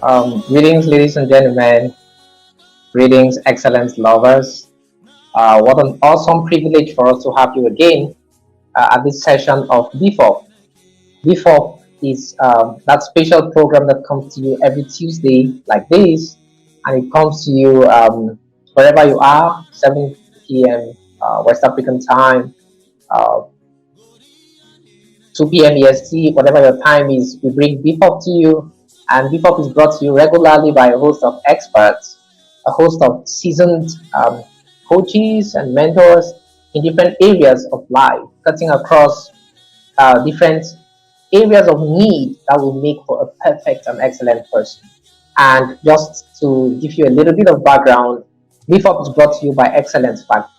Greetings, ladies and gentlemen. Greetings, excellence lovers. What an awesome privilege for us to have you again at this session of BFOP. BFOP is that special program that comes to you every Tuesday like this, and it comes to you wherever you are, 7 p.m. West African time, uh, 2 p.m. EST, whatever your time is. We bring BFOP to you, and BFOP is brought to you regularly by a host of experts, a host of seasoned coaches and mentors in different areas of life, cutting across different areas of need that will make for a perfect and excellent person. And just to give you a little bit of background, BFOP is brought to you by Excellence Factory,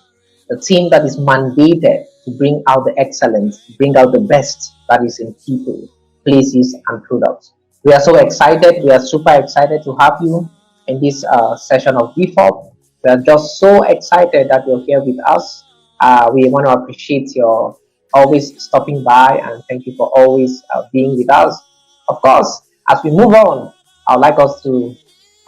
a team that is mandated to bring out the excellence, bring out the best that is in people, places, and products. We are so excited. We are super excited to have you in this session of BFOP. We are just so excited that you're here with us. We want to appreciate your always stopping by, and thank you for always being with us. Of course, as we move on, I'd like us to,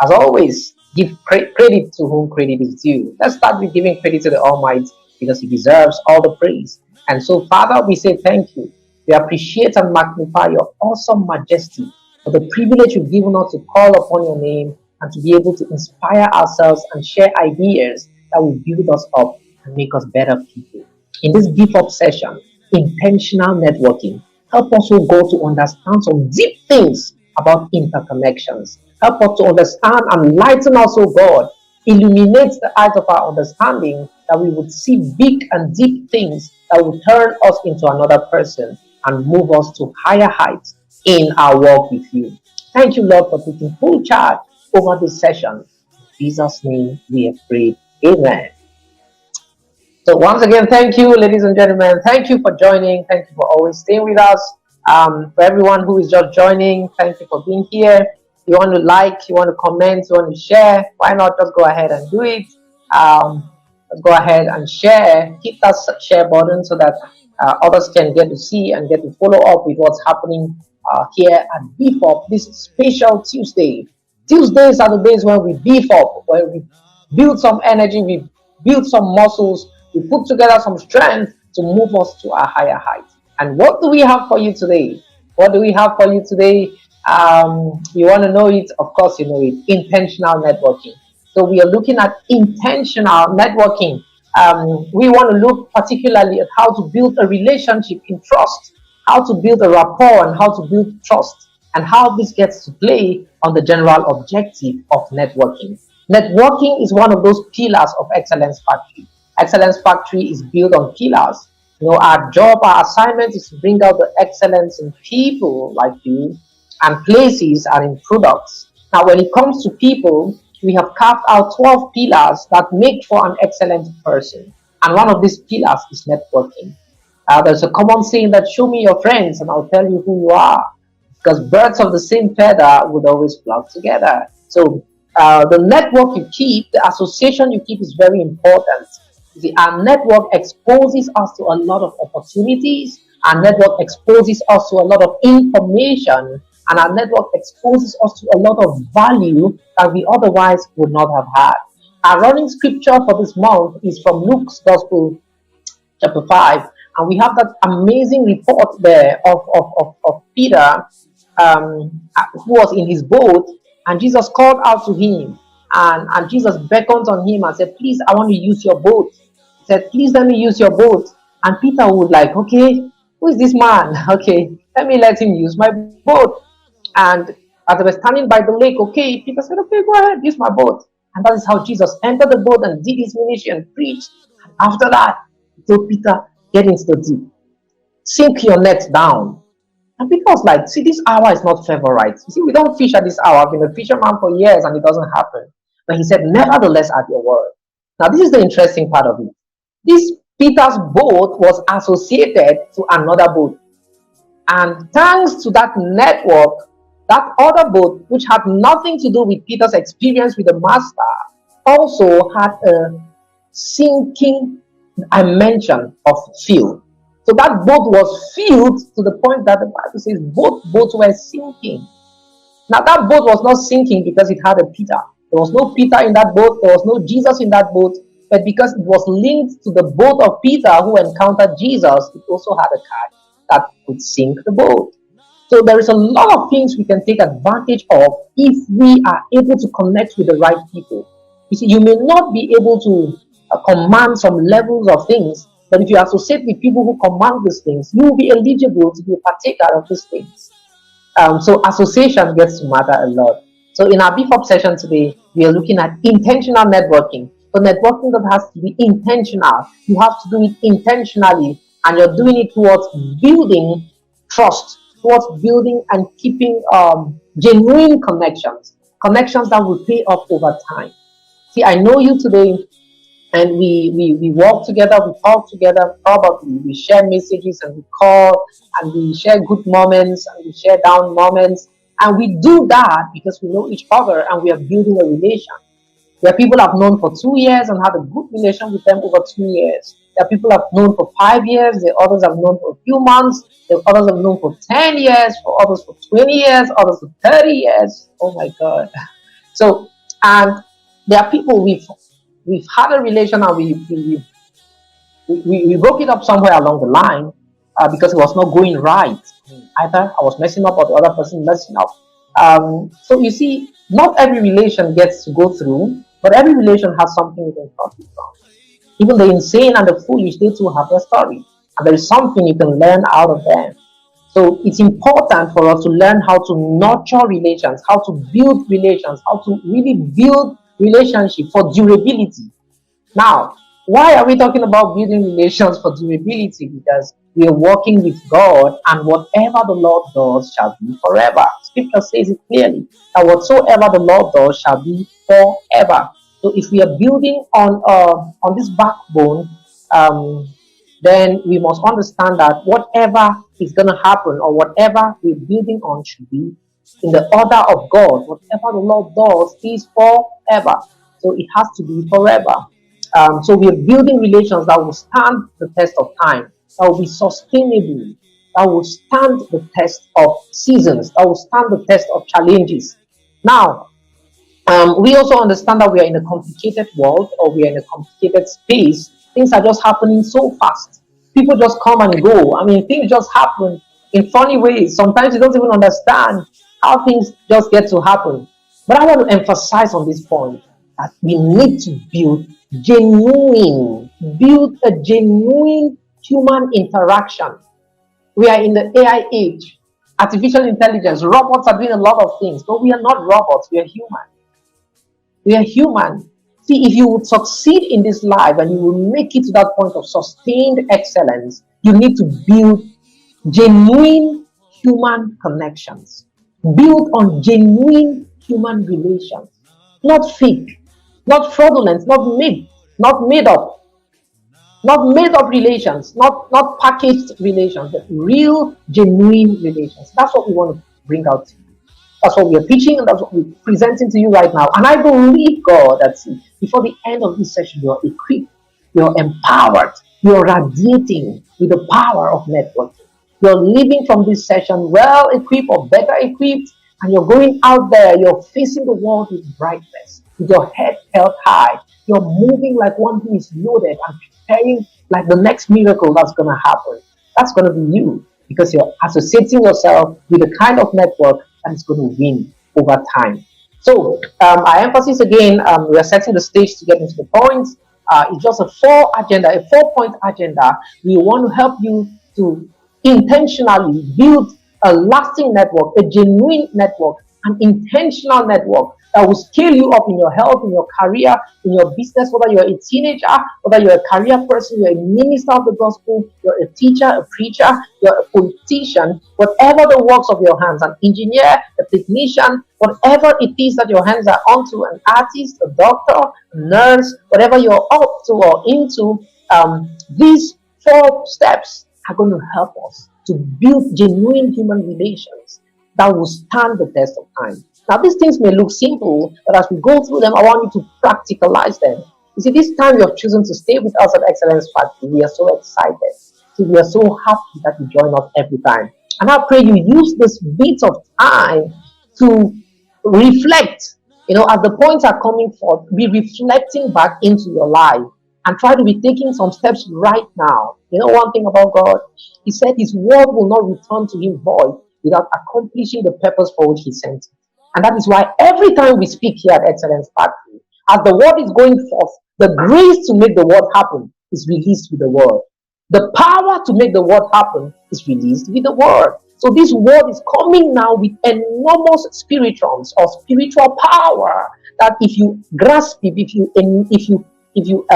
as always, give credit to whom credit is due. Let's start with giving credit to the Almighty because He deserves all the praise. And so, Father, we say thank you. We appreciate and magnify your awesome majesty for the privilege you've given us to call upon your name and to be able to inspire ourselves and share ideas that will build us up and make us better people. In this gift up session, intentional networking, help us, oh God, to understand some deep things about interconnections. Help us to understand and lighten us, oh God. Illuminate the eyes of our understanding that we would see big and deep things that will turn us into another person and move us to higher heights in our walk with you. Thank you, Lord, for taking full charge over this session. In Jesus' name we have prayed. Amen. So once again, thank you, ladies and gentlemen. Thank you for joining. Thank you for always staying with us. For everyone who is just joining, thank you for being here. You want to like, you want to comment, you want to share, why not just go ahead and do it? Let's go ahead and share. Hit that share button so that others can get to see and get to follow up with what's happening here at Beef Up this special Tuesday. Tuesdays are the days when we beef up, when we build some energy, we build some muscles, we put together some strength to move us to a higher height. And what do we have for you today? What do we have for you today? You want to know it? Of course, you know it. Intentional networking. So we are looking at intentional networking. We want to look particularly at how to build a relationship in trust, how to build a rapport, and how to build trust, and how this gets to play on the general objective of networking. Networking is one of those pillars of Excellence Factory. Excellence Factory is built on pillars. You know, our job, our assignment is to bring out the excellence in people like you, and places and in products. Now, when it comes to people, we have carved out 12 pillars that make for an excellent person. And one of these pillars is networking. There's a common saying that show me your friends and I'll tell you who you are. Because birds of the same feather would always flock together. So the network you keep, the association you keep is very important. See, our network exposes us to a lot of opportunities. Our network exposes us to a lot of information, and our network exposes us to a lot of value that we otherwise would not have had. Our running scripture for this month is from Luke's Gospel, chapter 5, and we have that amazing report there of Peter, who was in his boat, and Jesus called out to him, and Jesus beckoned on him and said, please, I want to use your boat. He said, please let me use your boat. And Peter would like, okay, who is this man? Okay, let me let him use my boat. And as they were standing by the lake, okay, Peter said, okay, go ahead, use my boat. And that is how Jesus entered the boat and did his ministry and preached. And after that, he told Peter, get into the deep. Sink your net down. And Peter was like, see, this hour is not favorite. You see, we don't fish at this hour. I've been a fisherman for years and it doesn't happen. But he said, nevertheless, at your word. Now, this is the interesting part of it. This Peter's boat was associated to another boat. And thanks to that network, that other boat, which had nothing to do with Peter's experience with the master, also had a sinking dimension of fuel. So that boat was filled to the point that the Bible says both boats were sinking. Now that boat was not sinking because it had a Peter. There was no Peter in that boat. There was no Jesus in that boat. But because it was linked to the boat of Peter who encountered Jesus, it also had a card that could sink the boat. So there is a lot of things we can take advantage of if we are able to connect with the right people. You see, you may not be able to command some levels of things, but if you associate with people who command these things, you will be eligible to be a partaker of these things. So association gets to matter a lot. So in our BFOP session today, we are looking at intentional networking. So networking that has to be intentional. You have to do it intentionally, and you're doing it towards building trust, towards building and keeping genuine connections, connections that will pay off over time. See, I know you today, and we walk together, we talk together, probably we share messages and we call and we share good moments and we share down moments, and we do that because we know each other and we are building a relation. There are people I've known for 2 years and had a good relation with them over 2 years. There are people I've known for 5 years, there are others I've known for a few months, there are others I've known for 10 years, for others for 20 years, others for 30 years. Oh my God. So, and there are people we've had a relation and we broke it up somewhere along the line because it was not going right. Either I was messing up or the other person messing up. So you see, not every relation gets to go through, but every relation has something you can profit from. Even the insane and the foolish, they too have their story. And there is something you can learn out of them. So it's important for us to learn how to nurture relations, how to build relations, how to really build relationship for durability. Now, why are we talking about building relations for durability? Because we are working with God, and whatever the Lord does shall be forever. Scripture says it clearly that whatsoever the Lord does shall be forever. So, if we are building on this backbone, um, then we must understand that whatever is going to happen or whatever we're building on should be in the order of God. Whatever the Lord does is forever. So it has to be forever. So we are building relations that will stand the test of time, that will be sustainable, that will stand the test of seasons, that will stand the test of challenges. Now, we also understand that we are in a complicated world, or we are in a complicated space. Things are just happening so fast. People just come and go. I mean, things just happen in funny ways. Sometimes you don't even understand how things just get to happen. But I want to emphasize on this point that we need to build a genuine human interaction. We are in the AI age, artificial intelligence. Robots are doing a lot of things, but we are not robots, we are human. We are human. See, if you would succeed in this life and you will make it to that point of sustained excellence, you need to build genuine human connections. Build on genuine human relations. Not fake, not fraudulent, not made up, not made up relations, not packaged relations, but real, genuine relations. That's what we want to bring out to you. That's what we are teaching, and that's what we're presenting to you right now. And I believe, God, that before the end of this session, you're equipped, you're empowered, you're radiating with the power of networking. You're leaving from this session well equipped or better equipped, and you're going out there, you're facing the world with brightness, with your head held high. You're moving like one who is loaded and preparing like the next miracle that's going to happen. That's going to be you, because you're associating yourself with the kind of network that is going to win over time. So, our emphasis again, we are setting the stage to get into the points. It's just a 4-point agenda. We want to help you to intentionally build a lasting network, a genuine network, an intentional network that will scale you up in your health, in your career, in your business, whether you're a teenager, whether you're a career person, you're a minister of the gospel, you're a teacher, a preacher, you're a politician, whatever the works of your hands, an engineer, a technician, whatever it is that your hands are onto, an artist, a doctor, a nurse, whatever you're up to or into, these 4 steps are going to help us to build genuine human relations that will stand the test of time. Now, these things may look simple, but as we go through them, I want you to practicalize them. You see, this time you have chosen to stay with us at Excellence Factory. We are so excited. See, we are so happy that you join us every time. And I pray you use this bit of time to reflect, as the points are coming forth, be reflecting back into your life and try to be taking some steps right now. One thing about God, He said His word will not return to Him void without accomplishing the purpose for which He sent it. And that is why every time we speak here at Excellence Factory, as the word is going forth, the grace to make the word happen is released with the word. The power to make the word happen is released with the word. So this word is coming now with enormous spirituals or spiritual power that if you grasp it, if you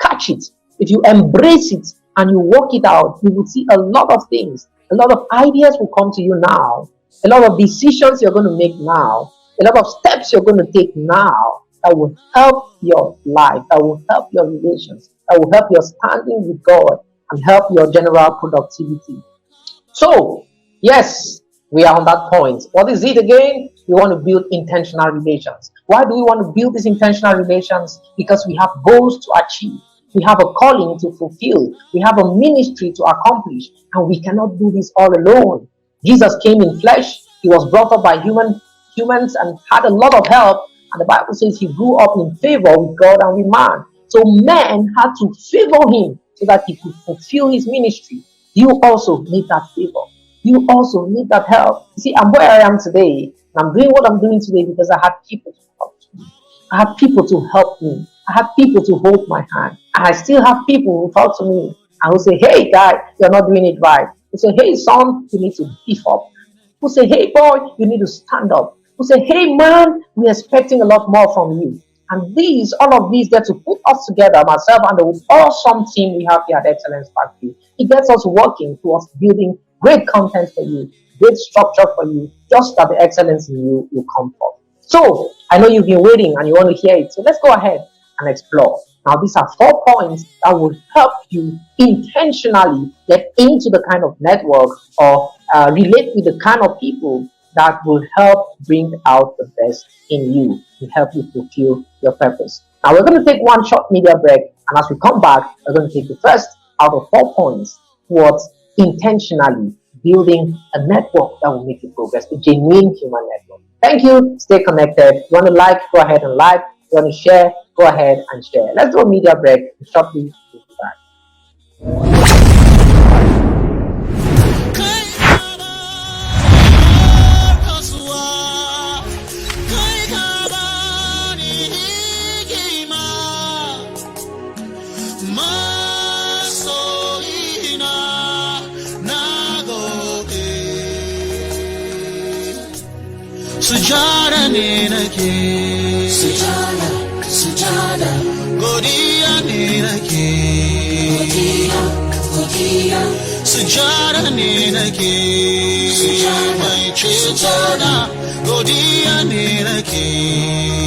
catch it, if you embrace it and you work it out, you will see a lot of things. A lot of ideas will come to you now. A lot of decisions you're going to make now. A lot of steps you're going to take now that will help your life, that will help your relations, that will help your standing with God and help your general productivity. So, yes, we are on that point. What is it again? We want to build intentional relations. Why do we want to build these intentional relations? Because we have goals to achieve. We have a calling to fulfill. We have a ministry to accomplish. And we cannot do this all alone. Jesus came in flesh. He was brought up by humans and had a lot of help. And the Bible says he grew up in favor with God and with man. So men had to favor him so that he could fulfill his ministry. You also need that favor. You also need that help. You see, I'm where I am today. And I'm doing what I'm doing today because I had people to help me. I have people to help me. I have people to hold my hand. And I still have people who talk to me and who say, hey, guy, you're not doing it right. Who say, hey, son, you need to beef up. Who say, hey, boy, you need to stand up. Who say, hey, man, we're expecting a lot more from you. And all of these get to put us together, myself and the awesome team we have here at Excellence Factory. It gets us working towards building great content for you, great structure for you, just that the excellence in you will come forth. So, I know you've been waiting and you want to hear it. So let's go ahead and explore. Now, these are 4 points that will help you intentionally get into the kind of network or relate with the kind of people that will help bring out the best in you and help you fulfill your purpose. Now, we're going to take one short media break, and as we come back, we're going to take the first out of 4 points towards intentionally building a network that will make you progress, a genuine human network. Thank you. Stay connected. If you want to like, go ahead and like. If you want to share, go ahead and share. Let's do a media break and shortly we'll be back. Sujada nake, sujada, godiya nake, godiya, sujada nake, mai cetona, godiya nake,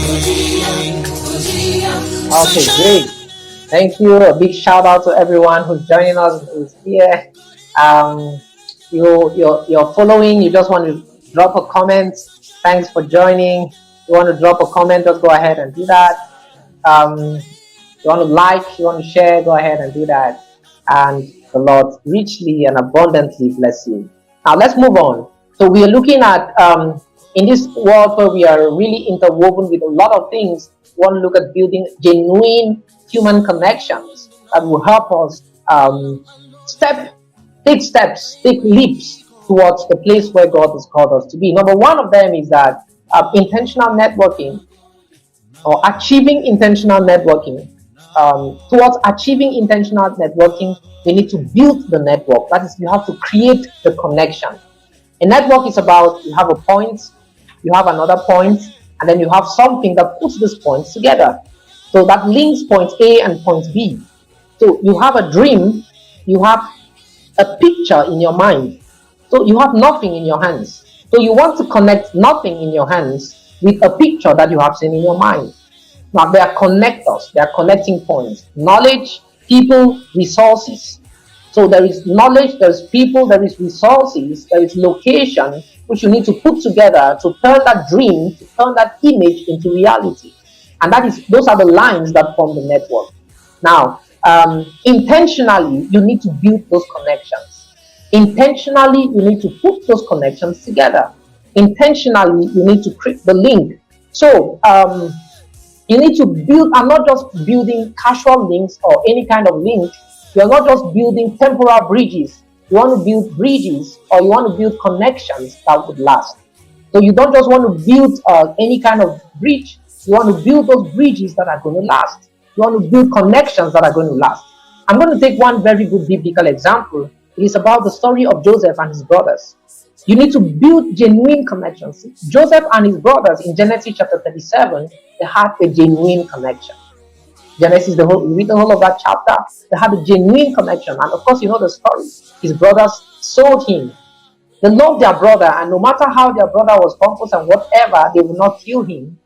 godiya. Okay, great. Thank you. A big shout out to everyone who's joining us, who's here. You're following. You just want to drop a comment. Thanks for joining. You want to drop a comment, just go ahead and do that. You want to like, you want to share, go ahead and do that. And the Lord richly and abundantly bless you. Now let's move on. So we are looking at, in this world where we are really interwoven with a lot of things, we want to look at building genuine human connections that will help us take steps, take leaps towards the place where God has called us to be. Number one of them is that intentional networking or achieving intentional networking. Towards achieving intentional networking, we need to build the network. That is, you have to create the connection. A network is about you have a point, you have another point, and then you have something that puts these points together. So that links point A and point B. So you have a dream, you have a picture in your mind. So you have nothing in your hands. So you want to connect nothing in your hands with a picture that you have seen in your mind. Now they are connectors, they are connecting points. Knowledge, people, resources. So there is knowledge, there is people, there is resources, there is location, which you need to put together to turn that dream, to turn that image into reality. And those are the lines that form the network. Now, intentionally, you need to build those connections. Intentionally, you need to put those connections together. Intentionally, you need to create the link. So you need to build, I'm not just building casual links or any kind of link. You're not just building temporal bridges. You want to build bridges, or you want to build connections that would last. So you don't just want to build any kind of bridge. You want to build those bridges that are going to last. You want to build connections that are going to last. I'm going to take one very good biblical example. It is about the story of Joseph and his brothers. You need to build genuine connections. Joseph and his brothers in Genesis chapter 37, they had a genuine connection. Genesis, you read the whole of that chapter, they had a genuine connection. And of course, you know the story. His brothers sold him. They loved their brother, and no matter how their brother was pompous and whatever, they would not kill him.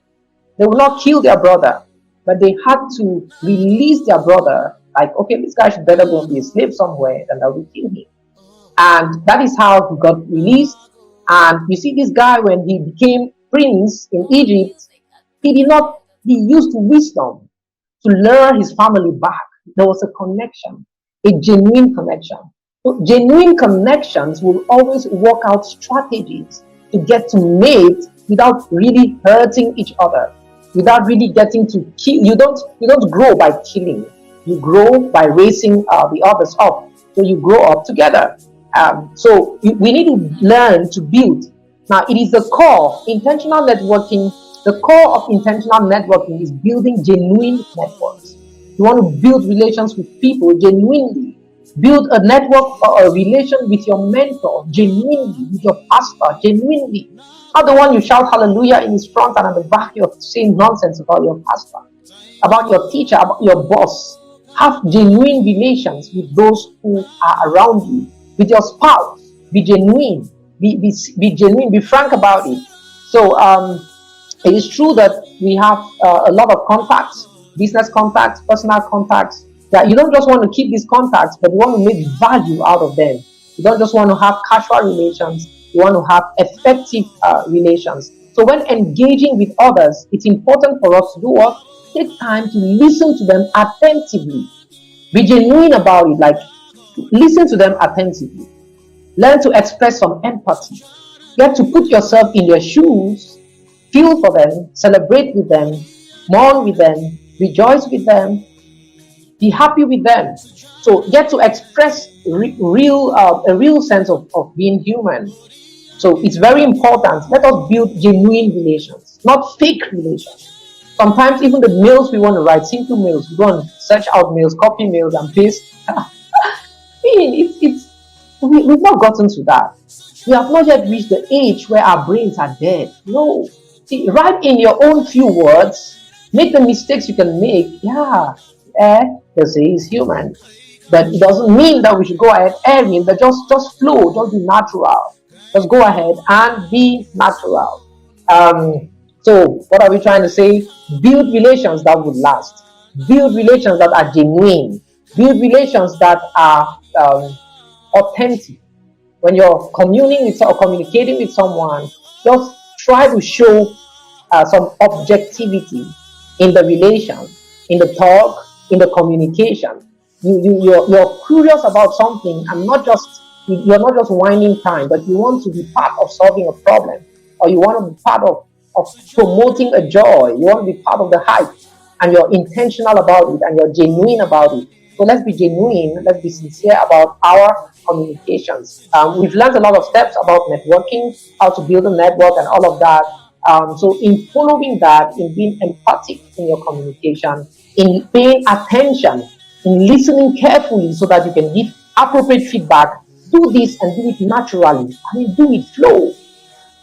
They would not kill their brother, but they had to release their brother. Like, okay, this guy should better go and be a slave somewhere than that we kill him. And that is how he got released. And you see, this guy, when he became prince in Egypt, he used wisdom to lure his family back. There was a connection, a genuine connection. So genuine connections will always work out strategies to get to mate without really hurting each other, without really getting to kill. You don't grow by killing. You grow by raising the others up. So you grow up together. We need to learn to build. Now, it is the core, intentional networking. The core of intentional networking is building genuine networks. You want to build relations with people genuinely. Build a network or a relation with your mentor genuinely, with your pastor genuinely. Not the one you shout hallelujah in his front and at the back you're saying nonsense about your pastor, about your teacher, about your boss. Have genuine relations with those who are around you. With your spouse, be genuine. Be genuine. Be frank about it. So it is true that we have a lot of contacts, business contacts, personal contacts. That you don't just want to keep these contacts, but you want to make value out of them. You don't just want to have casual relations. You want to have effective relations. So when engaging with others, it's important for us to do what? Take time to listen to them attentively. Be genuine about it. Like, listen to them attentively. Learn to express some empathy. Get to put yourself in their shoes, feel for them, celebrate with them, mourn with them, rejoice with them, be happy with them. So get to express a real sense of being human. So it's very important. Let us build genuine relations, not fake relations. Sometimes even the mails we want to write, simple mails, we go and search out mails, copy mails, and paste. We've not gotten to that. We have not yet reached the age where our brains are dead. No. See, write in your own few words, make the mistakes you can make. Yeah, they say he's human. But it doesn't mean that we should go ahead airing, but just flow, just be natural. Just go ahead and be natural. So what are we trying to say? Build relations that would last. Build relations that are genuine. Build relations that are authentic. When you're communing with or communicating with someone, just try to show some objectivity in the relation, in the talk, in the communication. You're curious about something, and you're not just winding time, but you want to be part of solving a problem, or you want to be part of promoting a joy. You want to be part of the hype, and you're intentional about it, and you're genuine about it. So let's be genuine. Let's be sincere about our communications. We've learned a lot of steps about networking, how to build a network, and all of that. So in following that, in being empathic in your communication, in paying attention, in listening carefully so that you can give appropriate feedback, do this and do it naturally. Do it flow.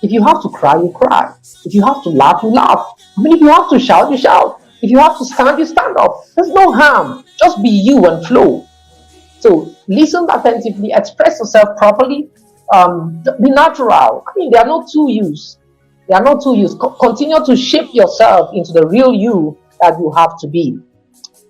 If you have to cry, you cry. If you have to laugh, you laugh. If you have to shout, you shout. If you have to stand, you stand up. There's no harm. Just be you and flow. So listen attentively, express yourself properly, be natural. They are not two yous. They are not two yous. Continue to shape yourself into the real you that you have to be.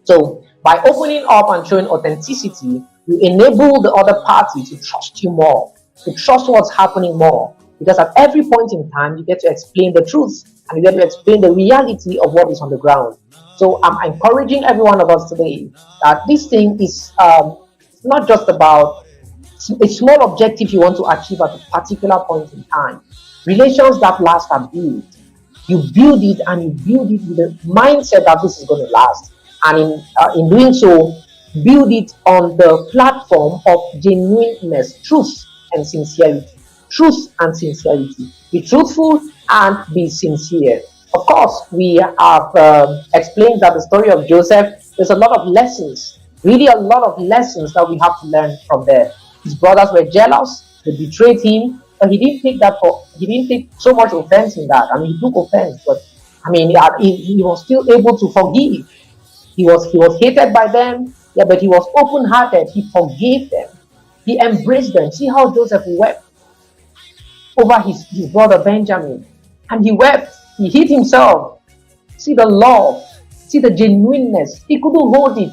So by opening up and showing authenticity, you enable the other party to trust you more, to trust what's happening more. Because at every point in time, you get to explain the truth and you get to explain the reality of what is on the ground. So I'm encouraging every one of us today that this thing is not just about a small objective you want to achieve at a particular point in time. Relations that last are built. You build it and you build it with the mindset that this is going to last. And in doing so, build it on the platform of genuineness, truth, and sincerity. Truth and sincerity. Be truthful and be sincere. Of course, we have explained that the story of Joseph, there's a lot of lessons, really a lot of lessons that we have to learn from there. His brothers were jealous, they betrayed him, but he didn't take so much offense in that. I mean, he took offense, but I mean, he was still able to forgive. He was hated by them, yeah, but he was open-hearted. He forgave them. He embraced them. See how Joseph wept over his brother Benjamin, and he wept. He hid himself. See the love. See the genuineness. He couldn't hold it.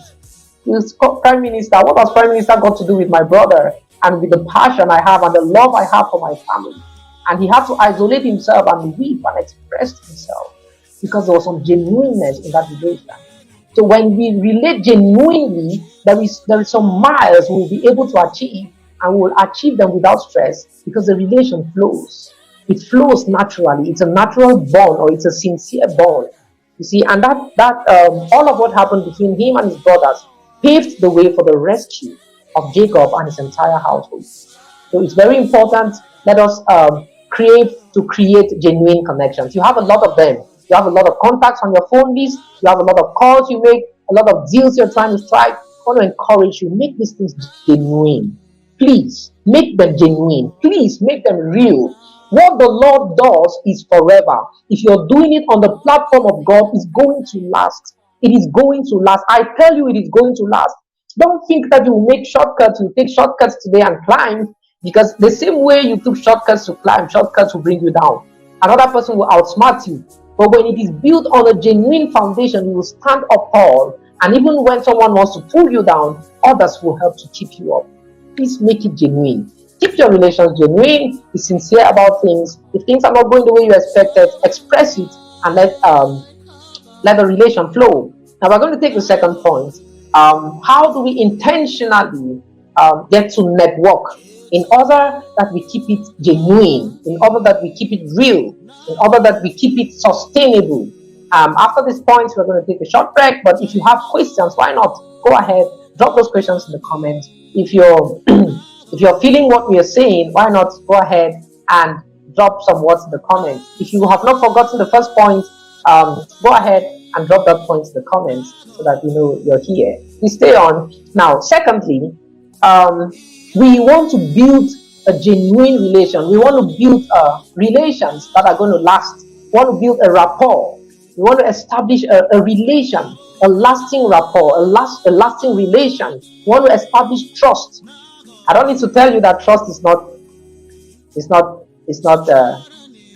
He was prime minister. What has prime minister got to do with my brother and with the passion I have and the love I have for my family? And he had to isolate himself and weep and express himself because there was some genuineness in that relation. So when we relate genuinely, there is some miles we will be able to achieve, and we will achieve them without stress because the relation flows. It flows naturally. It's a natural bond, or it's a sincere bond. You see, and that all of what happened between him and his brothers paved the way for the rescue of Jacob and his entire household. So it's very important. Let us create genuine connections. You have a lot of them. You have a lot of contacts on your phone list. You have a lot of calls you make, a lot of deals you're trying to strike. I want to encourage you, make these things genuine. Please make them genuine. Please make them real. What the Lord does is forever. If you're doing it on the platform of God, it's going to last. It is going to last. I tell you, it is going to last. Don't think that you will make shortcuts. You take shortcuts today and climb, because the same way you took shortcuts to climb, shortcuts will bring you down. Another person will outsmart you. But when it is built on a genuine foundation, you will stand up tall. And even when someone wants to pull you down, others will help to keep you up. Please make it genuine. Keep your relations genuine. Be sincere about things. If things are not going the way you expected, express it and let the relation flow. Now we're going to take the second point. How do we intentionally get to network in order that we keep it genuine, in order that we keep it real, in order that we keep it sustainable? After this point, we're going to take a short break, but if you have questions, why not go ahead, drop those questions in the comments. If you're if you're feeling what we are saying, why not go ahead and drop some words in the comments. If you have not forgotten the first point, go ahead and drop that point in the comments so that we know you're here. We stay on. Now, secondly, we want to build a genuine relation. We want to build relations that are going to last. We want to build a rapport. We want to establish a relation, a lasting rapport, a lasting relation. We want to establish trust. I don't need to tell you that trust is not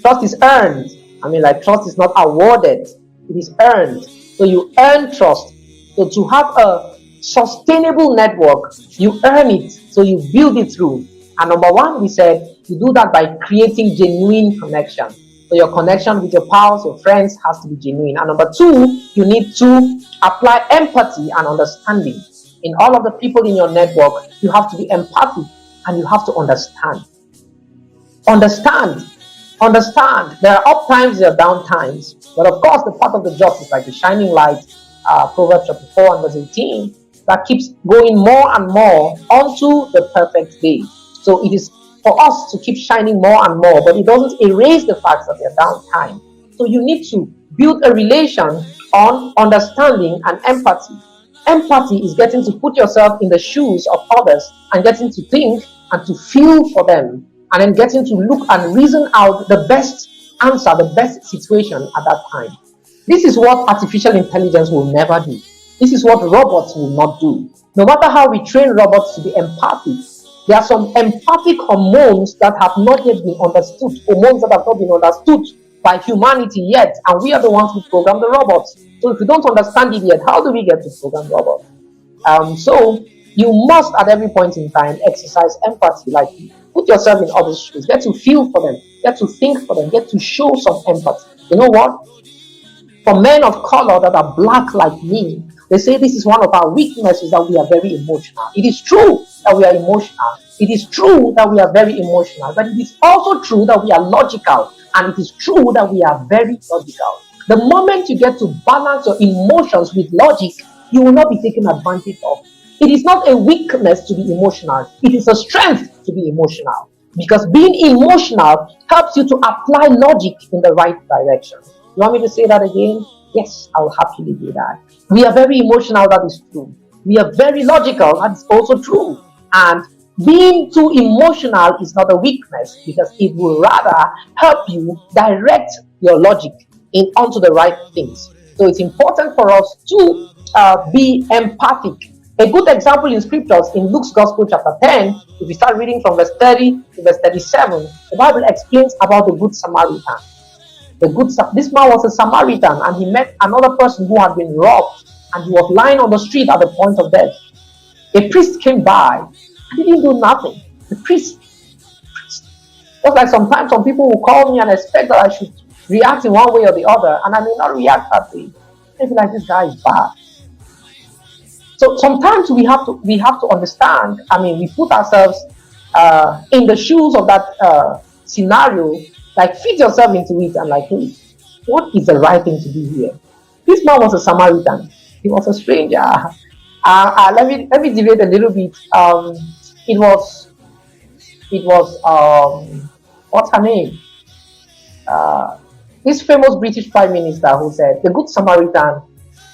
trust is earned. I mean, like, trust is not awarded, it is earned. So you earn trust. So to have a sustainable network, you earn it. So you build it through. And number one, we said you do that by creating genuine connection. So your connection with your pals, your friends, has to be genuine. And number two, you need to apply empathy and understanding. In all of the people in your network, you have to be empathic and you have to understand. Understand. There are up times, there are down times. But of course, the part of the job is like the shining light, Proverbs chapter 4 and verse 18, that keeps going more and more onto the perfect day. So it is for us to keep shining more and more, but it doesn't erase the fact that they're downtime. So you need to build a relation on understanding and empathy. Empathy is getting to put yourself in the shoes of others and getting to think and to feel for them, and then getting to look and reason out the best answer, the best situation at that time. This is what artificial intelligence will never do. This is what robots will not do. No matter how we train robots to be empathic, there are some empathic hormones that have not yet been understood, hormones that have not been understood by humanity yet, and we are the ones who program the robots. So if we don't understand it yet, how do we get to program robots? So you must, at every point in time, exercise empathy. Like, put yourself in others' shoes, get to feel for them, get to think for them, get to show some empathy. You know what? For men of color that are black like me, They say this is one of our weaknesses, that we are very emotional. It is true that we are emotional. It is true that we are very emotional, but it is also true that we are logical, and it is true that we are very logical. The moment you get to balance your emotions with logic, you will not be taken advantage of. It is not a weakness to be emotional, it is a strength to be emotional. Because being emotional helps you to apply logic in the right direction. You want me to say that again? Yes, I'll happily do that. We are very emotional, that is true. We are very logical, that is also true. And being too emotional is not a weakness, because it will rather help you direct your logic in onto the right things. So it's important for us to be empathic. A good example in scriptures in Luke's Gospel, chapter 10, if we start reading from verse 30 to verse 37, the Bible explains about the Good Samaritan. This man was a Samaritan, and he met another person who had been robbed, and he was lying on the street at the point of death. A priest came by, and he didn't do nothing. The priest, just like sometimes some people will call me and expect that I should react in one way or the other, and I may not react that way. I feel like this guy is bad. So sometimes we have to understand. I mean, we put ourselves in the shoes of that scenario. Like, fit yourself into it and like, hey, what is the right thing to do here? This man was a Samaritan. He was a stranger. Let me debate a little bit. It was what's her name? Uh, this famous British Prime Minister who said the Good Samaritan,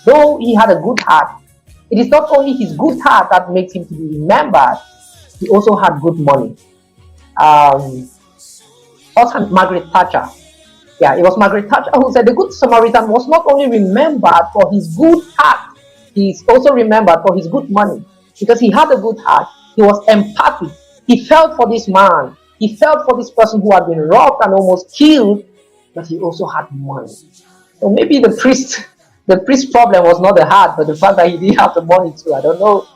though he had a good heart, it is not only his good heart that makes him to be remembered, he also had good money. Um, also Margaret Thatcher. Yeah, it was Margaret Thatcher who said the Good Samaritan was not only remembered for his good heart, he is also remembered for his good money. Because he had a good heart, he was empathic. He felt for this man. He felt for this person who had been robbed and almost killed, but he also had money. So maybe the priest problem was not the heart, but the fact that he didn't have the money too. I don't know.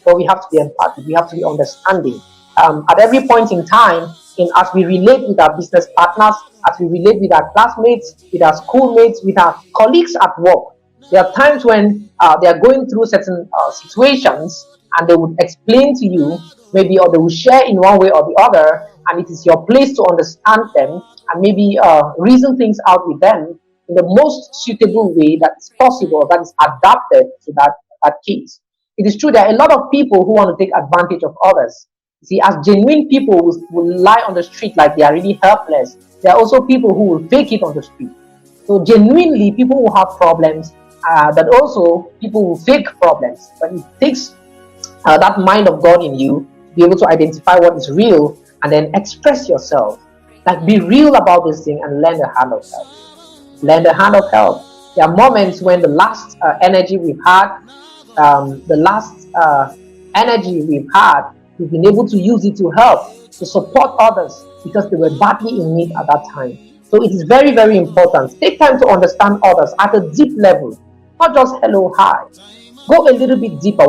But we have to be empathic. We have to be understanding. At every point in time, as we relate with our business partners, as we relate with our classmates, with our schoolmates, with our colleagues at work, there are times when they are going through certain situations, and they would explain to you, maybe, or they will share in one way or the other, and it is your place to understand them and maybe reason things out with them in the most suitable way that is possible, that is adapted to that case. It is true there are a lot of people who want to take advantage of others. See, as genuine people will lie on the street like they are really helpless, there are also people who will fake it on the street. So genuinely, people will have problems, but also people will fake problems. But it takes that mind of God in you to be able to identify what is real and then express yourself. Like, be real about this thing and lend a hand of help. Lend a hand of help. There are moments when the last energy we've had, we've been able to use it to help, to support others because they were badly in need at that time. So it is very, very important. Take time to understand others at a deep level, not just hello, hi. Go a little bit deeper.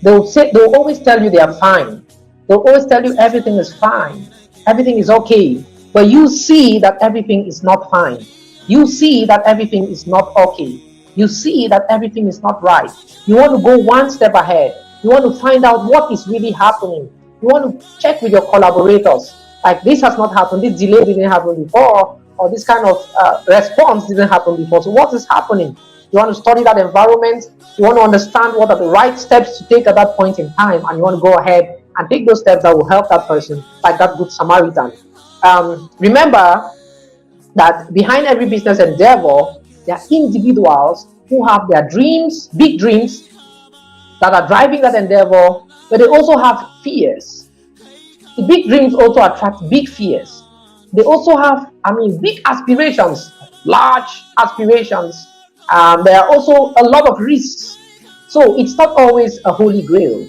They'll always tell you they are fine. They'll always tell you everything is fine, everything is okay. But you see that everything is not fine. You see that everything is not okay. You see that everything is not right. You want to go one step ahead. You want to find out what is really happening. You want to check with your collaborators. Like, this has not happened, this delay didn't happen before, or this kind of response didn't happen before. So what is happening? You want to study that environment. You want to understand what are the right steps to take at that point in time, and you want to go ahead and take those steps that will help that person, like that Good Samaritan. Remember that behind every business endeavor, there are individuals who have their dreams, big dreams, that are driving that endeavor, but they also have fears. The big dreams also attract big fears. They also have, big aspirations, large aspirations. There are also a lot of risks. So it's not always a holy grail.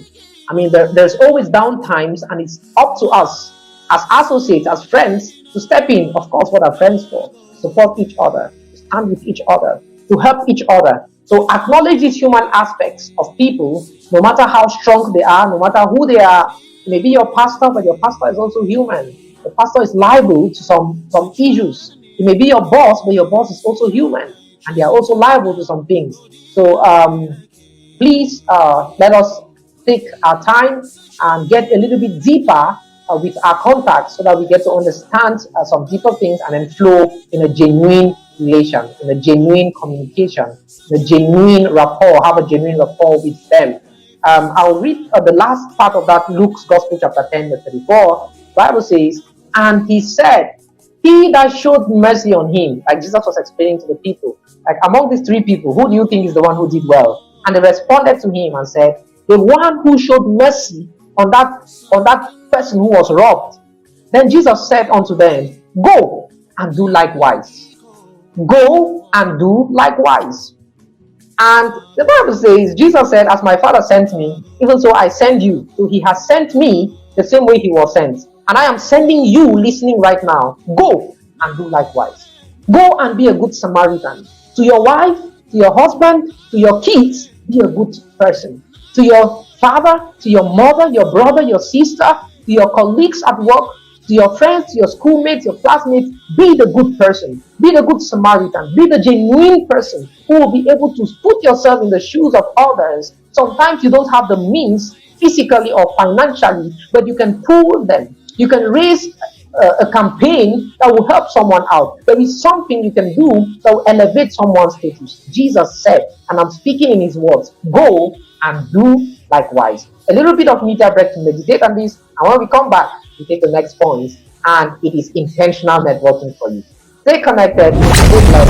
There's always downtimes, and it's up to us as associates, as friends, to step in. Of course, what are friends for? Support each other, stand with each other, to help each other. So acknowledge these human aspects of people, no matter how strong they are, no matter who they are. Maybe your pastor, but your pastor is also human. The pastor is liable to some issues. He may be your boss, but your boss is also human. and they are also liable to some things. So please let us take our time and get a little bit deeper with our contacts so that we get to understand some deeper things and then flow in a genuine relation, in a genuine communication, in a genuine rapport, have a genuine rapport with them. I'll read the last part of that Luke's Gospel, chapter 10, verse 34. The Bible says, and he said, he that showed mercy on him, like Jesus was explaining to the people, like among these three people, who do you think is the one who did well? And they responded to him and said, the one who showed mercy on that person who was robbed. Then Jesus said unto them, go and do likewise. Go and do likewise. And the Bible says, Jesus said, as my Father sent me, even so I send you. So he has sent me the same way he was sent. And I am sending you listening right now. Go and do likewise. Go and be a good Samaritan. To your wife, to your husband, to your kids, be a good person. To your father, to your mother, your brother, your sister, to your colleagues at work, to your friends, to your schoolmates, your classmates, be the good person. Be the good Samaritan. Be the genuine person who will be able to put yourself in the shoes of others. Sometimes you don't have the means physically or financially, but you can pull them. You can raise a campaign that will help someone out. There is something you can do that will elevate someone's status. Jesus said, and I'm speaking in his words, go and do likewise. A little bit of media break to meditate on this, and when we come back, we take the next point, and it is intentional networking for you. Stay connected. Good luck.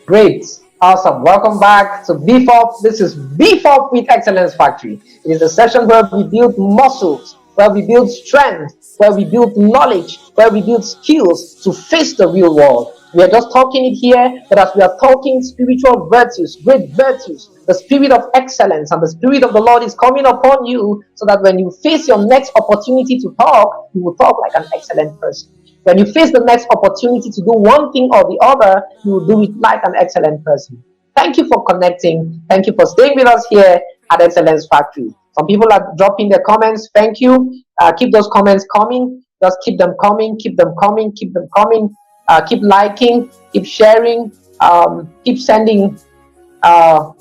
Great. Awesome. Welcome back to Beef Up. This is Beef Up with Excellence Factory. It is a session where we build muscles, where we build strength, where we build knowledge, where we build skills to face the real world. We are just talking it here, but as we are talking spiritual virtues, great virtues, the spirit of excellence and the spirit of the Lord is coming upon you so that when you face your next opportunity to talk, you will talk like an excellent person. When you face the next opportunity to do one thing or the other, you will do it like an excellent person. Thank you for connecting. Thank you for staying with us here at Excellence Factory. Some people are dropping their comments. Thank you. Keep those comments coming. Just keep them coming. Keep them coming. Keep them coming. Keep liking. Keep sharing. Keep sending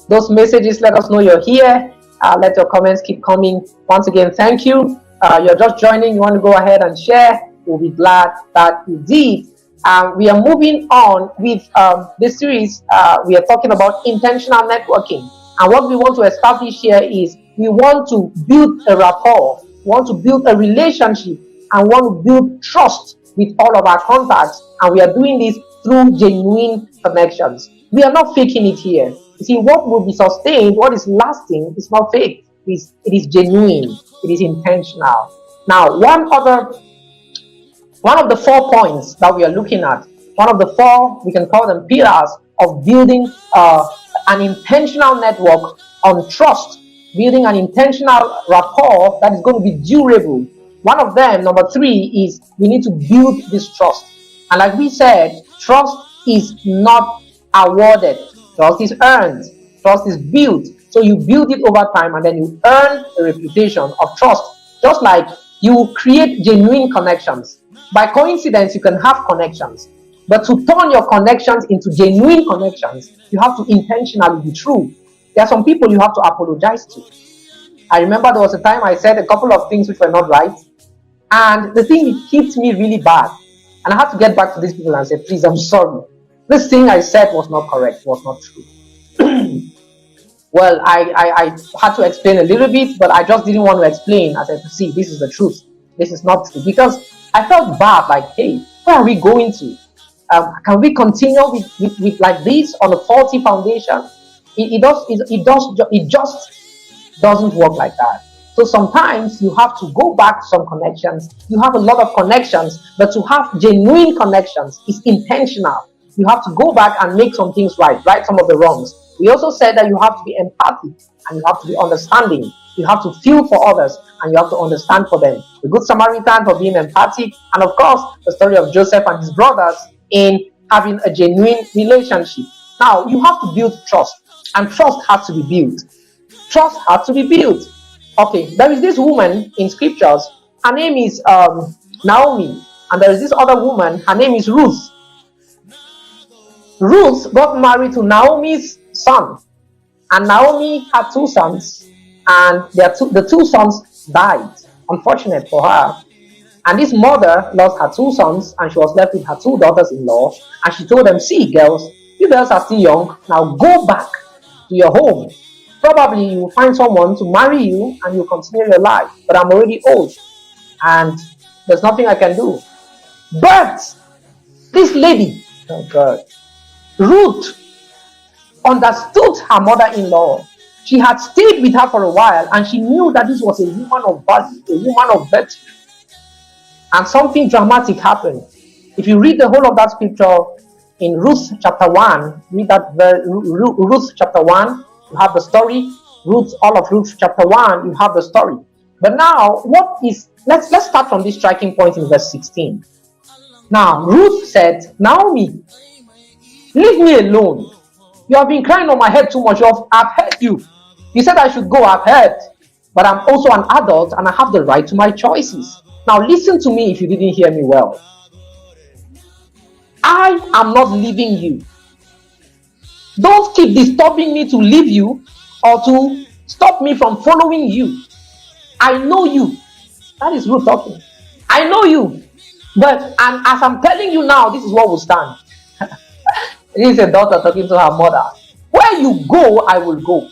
those messages. Let us know you're here. Let your comments keep coming. Once again, thank you. You're just joining. You want to go ahead and share. We'll be glad that you did. We are moving on with this series. We are talking about intentional networking. And what we want to establish here is we want to build a rapport, want to build a relationship, and want to build trust with all of our contacts. And we are doing this through genuine connections. We are not faking it here. You see, what will be sustained, what is lasting, is not fake. It is genuine. It is intentional. Now, one of the 4 points that we are looking at, one of the 4, we can call them pillars of building an intentional network on trust, building an intentional rapport that is going to be durable. One of them, number 3, is we need to build this trust. And like we said, trust is not awarded. Trust is earned. Trust is built. So you build it over time and then you earn a reputation of trust. Just like you create genuine connections. By coincidence, you can have connections. But to turn your connections into genuine connections, you have to intentionally be true. There are some people you have to apologize to. I remember there was a time I said a couple of things which were not right. And the thing hit me really bad. And I had to get back to these people and say, please, I'm sorry. This thing I said was not correct, was not true. Well, I had to explain a little bit, but I just didn't want to explain. I said, see, this is the truth. This is not true. Because I felt bad, like, hey, where are we going to? Can we continue with like this on a faulty foundation? It just doesn't work like that. So sometimes you have to go back to some connections. You have a lot of connections, but to have genuine connections is intentional. you have to go back and make some things right some of the wrongs. We also said that you have to be empathic and you have to be understanding. You have to feel for others and you have to understand for them. The Good Samaritan for being empathic, and of course, the story of Joseph and his brothers in having a genuine relationship. Now, you have to build trust, and trust has to be built. Trust has to be built. Okay, there is this woman in scriptures. Her name is Naomi, and there is this other woman. Her name is Ruth. Ruth got married to Naomi's son, and Naomi had two sons, and the two sons died. Unfortunate for her. And this mother lost her two sons, and she was left with her two daughters-in-law. And she told them, "See, girls, you girls are still young. Now go back to your home. Probably you will find someone to marry you, and you continue your life. But I'm already old, and there's nothing I can do." But this lady, oh God, Ruth, understood her mother-in-law. She had stayed with her for a while, and she knew that this was a woman of value, a woman of virtue. And something dramatic happened. If you read the whole of that scripture in Ruth chapter 1, read that Ruth chapter 1, you have the story. All of Ruth chapter 1, you have the story. But now, let's start from this striking point in verse 16. Now, Ruth said, "Naomi, leave me alone. You have been crying on my head too much. I've heard you. You said I should go, I've heard. But I'm also an adult and I have the right to my choices. Now listen to me if you didn't hear me well. I am not leaving you. Don't keep disturbing me to leave you or to stop me from following you. I know you." That is Ruth talking. "I know you. And as I'm telling you now, this is what will stand." This is a daughter talking to her mother. "Where you go, I will go.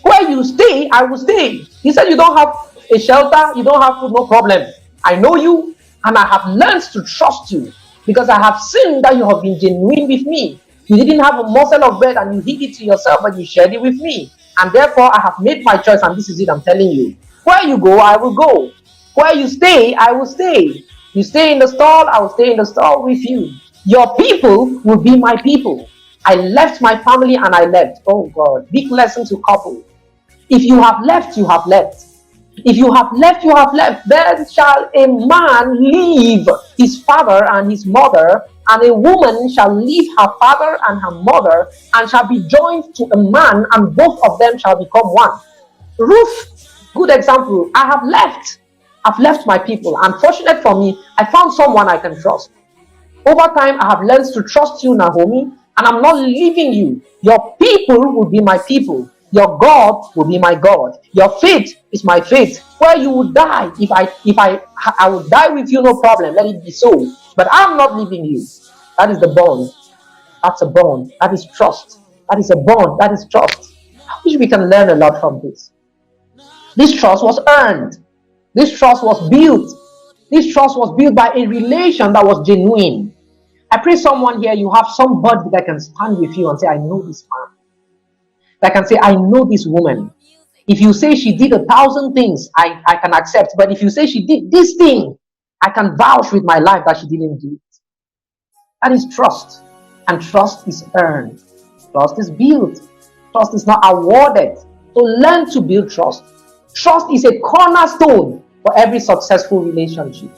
Where you stay, I will stay. You said you don't have a shelter, you don't have food, no problem. I know you, and I have learned to trust you because I have seen that you have been genuine with me. You didn't have a morsel of bread and you hid it to yourself, but you shared it with me. And therefore, I have made my choice, and this is it I'm telling you. Where you go, I will go. Where you stay, I will stay. You stay in the stall, I will stay in the stall with you. Your people will be my people. I left my family and I left." Oh God, big lesson to couple. If you have left, you have left. If you have left, you have left. "Then shall a man leave his father and his mother, and a woman shall leave her father and her mother, and shall be joined to a man, and both of them shall become one." Ruth, good example. I have left. I've left my people. Unfortunate for me, I found someone I can trust. Over time, I have learned to trust you, Naomi, and I'm not leaving you. Your people will be my people. Your God will be my God. Your faith is my faith. Where you will die, if I will die with you, no problem. Let it be so. But I'm not leaving you. That is the bond. That's a bond. That is trust. That is a bond. That is trust. I wish we can learn a lot from this. This trust was earned. This trust was built. This trust was built by a relation that was genuine. I pray someone here, you have somebody that can stand with you and say, "I know this man." That can say, "I know this woman." If you say she did 1,000 things, I can accept. But if you say she did this thing, I can vouch with my life that she didn't do it. That is trust. And trust is earned. Trust is built. Trust is not awarded. So learn to build trust. Trust is a cornerstone for every successful relationship.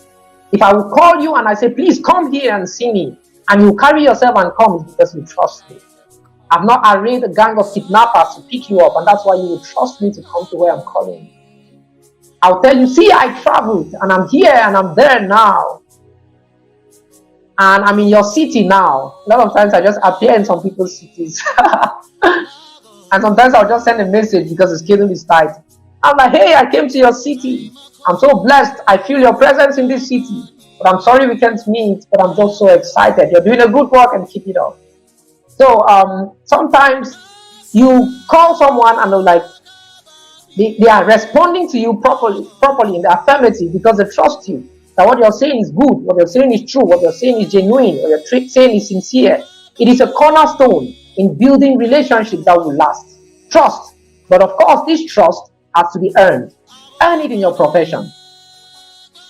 If I will call you and I say, "Please come here and see me," and you carry yourself and come, it's because you trust me. I've not arrayed a gang of kidnappers to pick you up, and that's why you will trust me to come to where I'm calling you. I'll tell you, "See, I traveled, and I'm here, and I'm there now. And I'm in your city now." A lot of times I just appear in some people's cities. And sometimes I'll just send a message because the schedule is tight. I'm like, "Hey, I came to your city. I'm so blessed. I feel your presence in this city. But I'm sorry we can't meet, but I'm just so excited. You're doing a good work and keep it up." So sometimes you call someone and they're like, they are responding to you properly in the affirmative because they trust you. That what you're saying is good, what you're saying is true, what you're saying is genuine, what you're saying is sincere. It is a cornerstone in building relationships that will last. Trust. But of course, this trust has to be earned. Earn it in your profession.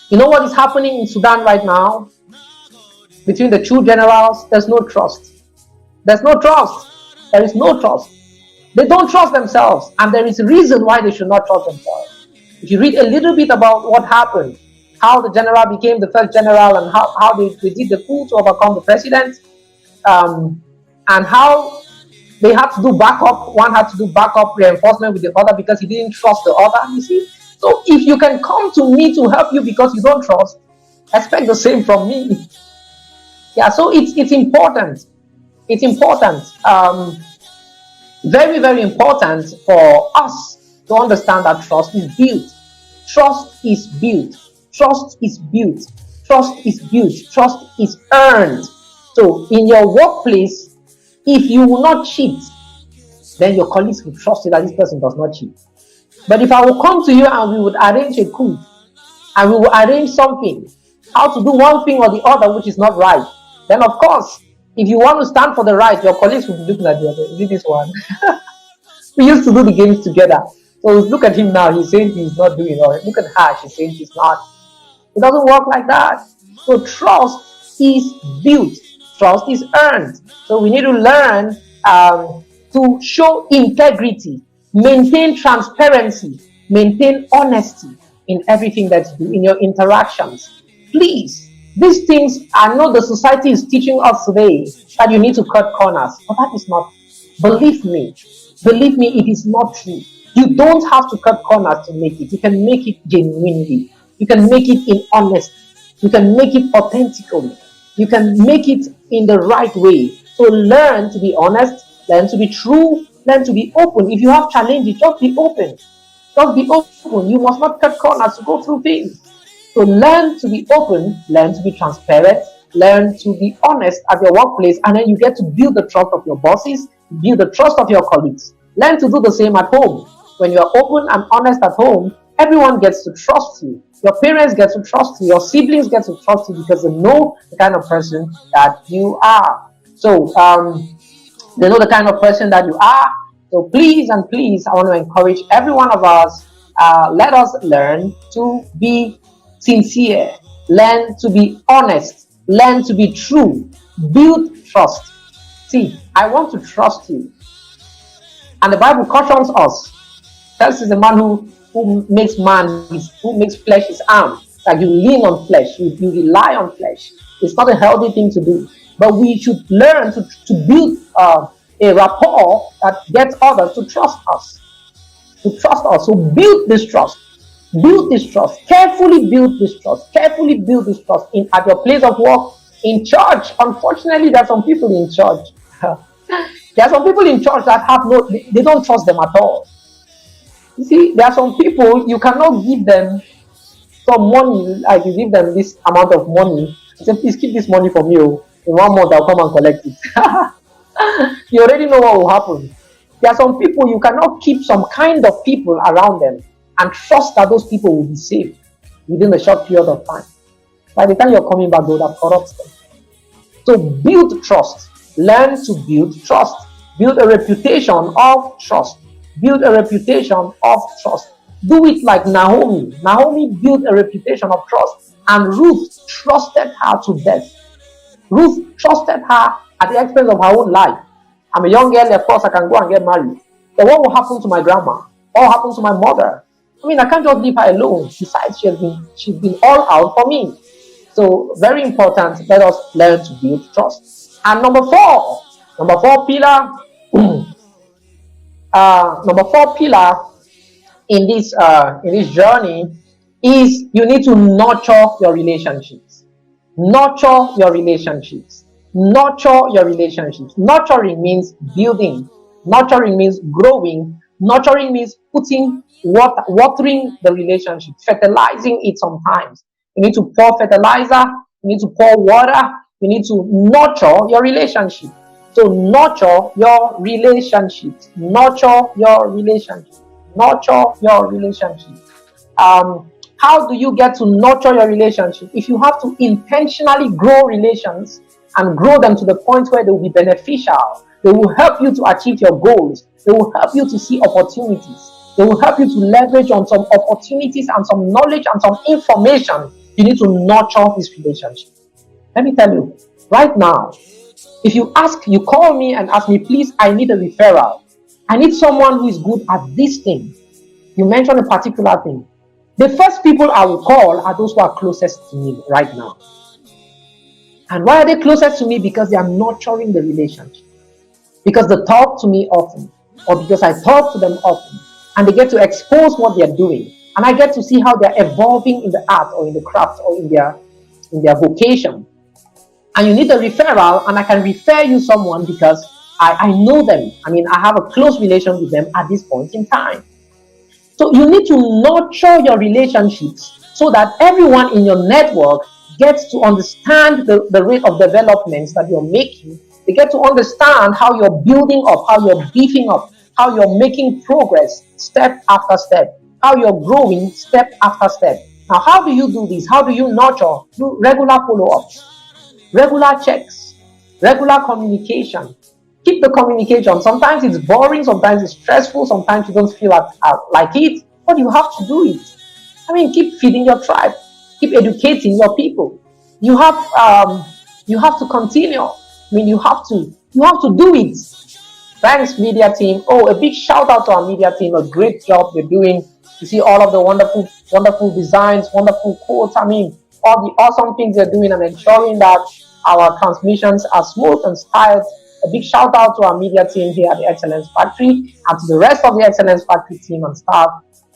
You know what is happening in Sudan right now? between the two generals, there's no trust. There's no trust. There is no trust. They don't trust themselves, and there is a reason why they should not trust themselves. If you read a little bit about what happened, how the general became the first general, and how they did the coup to overcome the president, and how they had to do backup. One had to do backup reinforcement with the other because he didn't trust the other, you see. So if you can come to me to help you because you don't trust, expect the same from me. Yeah, so it's important. It's important. Very, very important for us to understand that trust is built. Trust is built. Trust is built. Trust is built. Trust is earned. So in your workplace, if you will not cheat, then your colleagues will trust you that this person does not cheat. But if I will come to you and we would arrange a coup, and we will arrange something, how to do one thing or the other which is not right, then of course, if you want to stand for the right, your colleagues will be looking at you. Is it this one? We used to do the games together. So look at him now. He's saying he's not doing it. Or look at her. She's saying she's not. It doesn't work like that. So trust is built. Trust is earned. So we need to learn to show integrity, maintain transparency, maintain honesty in everything that you do, in your interactions. Please, these things I know the society is teaching us today that you need to cut corners, but that is not. Believe me, it is not true. You don't have to cut corners to make it. You can make it genuinely. You can make it in honesty. You can make it authentically. You can make it in the right way. So learn to be honest, learn to be true, learn to be open. If you have challenges, just be open. Just be open. You must not cut corners to go through things. So learn to be open, learn to be transparent, learn to be honest at your workplace, and then you get to build the trust of your bosses, build the trust of your colleagues. Learn to do the same at home. When you're open and honest at home, everyone gets to trust you. Your parents get to trust you. Your siblings get to trust you because they know the kind of person that you are. So they know the kind of person that you are. So please and please, I want to encourage every one of us, let us learn to be sincere, learn to be honest, learn to be true, build trust. See, I want to trust you. And the Bible cautions us. This is a man who makes flesh his arm. Like you lean on flesh, you rely on flesh. It's not a healthy thing to do. But we should learn to build a rapport that gets others to trust us. To trust us. So build this trust. Build this trust. Carefully build this trust. Carefully build this trust at your place of work, in church. Unfortunately, there are some people in church. There are some people in church that they don't trust them at all. You see, there are some people you cannot give them some money, like you give them this amount of money. You say, please keep this money for me. In 1 month, I'll come and collect it. You already know what will happen. There are some people you cannot keep some kind of people around them and trust that those people will be saved within a short period of time. By the time you're coming back, they would have corrupted them. So build trust. Learn to build trust. Build a reputation of trust. Build a reputation of trust. Do it like Naomi. Naomi built a reputation of trust, and Ruth trusted her to death. Ruth trusted her at the expense of her own life. I'm a young girl, of course I can go and get married. But what will happen to my grandma? What will happen to my mother? I mean, I can't just leave her alone. Besides, she's been all out for me. So very important, let us learn to build trust. And number four pillar in this journey is you need to nurture your relationships. Nurture your relationships. Nurture your relationships. Nurturing means building. Nurturing means growing. Nurturing means watering the relationship, fertilizing it sometimes. You need to pour fertilizer, you need to pour water, you need to nurture your relationship. So nurture your relationships. Nurture your relationships. Nurture your relationship. How do you get to nurture your relationship? If you have to intentionally grow relations and grow them to the point where they will be beneficial, they will help you to achieve your goals. They will help you to see opportunities. They will help you to leverage on some opportunities and some knowledge and some information. You need to nurture this relationship. Let me tell you, right now. If you call me and ask me, please, I need a referral. I need someone who is good at this thing. You mentioned a particular thing. The first people I will call are those who are closest to me right now. And why are they closest to me? Because they are nurturing the relationship. Because they talk to me often, or because I talk to them often, and they get to expose what they're doing. And I get to see how they're evolving in the art or in the craft or in their vocation. And you need a referral, and I can refer you someone because I know them. I mean, I have a close relation with them at this point in time. So you need to nurture your relationships so that everyone in your network gets to understand the rate of developments that you're making. They get to understand how you're building up, how you're beefing up, how you're making progress step after step, how you're growing step after step. Now, how do you do this? How do you nurture? Through regular follow-ups, regular checks, regular communication. Keep the communication. Sometimes it's boring, sometimes it's stressful, sometimes you don't feel like it, but you have to do it. I mean, keep feeding your tribe, keep educating your people. You have to continue. I mean, you have to do it. Thanks, media team. Oh, a big shout out to our media team. A great job you're doing. You see all of the wonderful, wonderful designs, wonderful quotes. I mean, all the awesome things they're doing and ensuring that our transmissions are smooth and styled. A big shout out to our media team here at the Excellence Factory and to the rest of the Excellence Factory team and staff.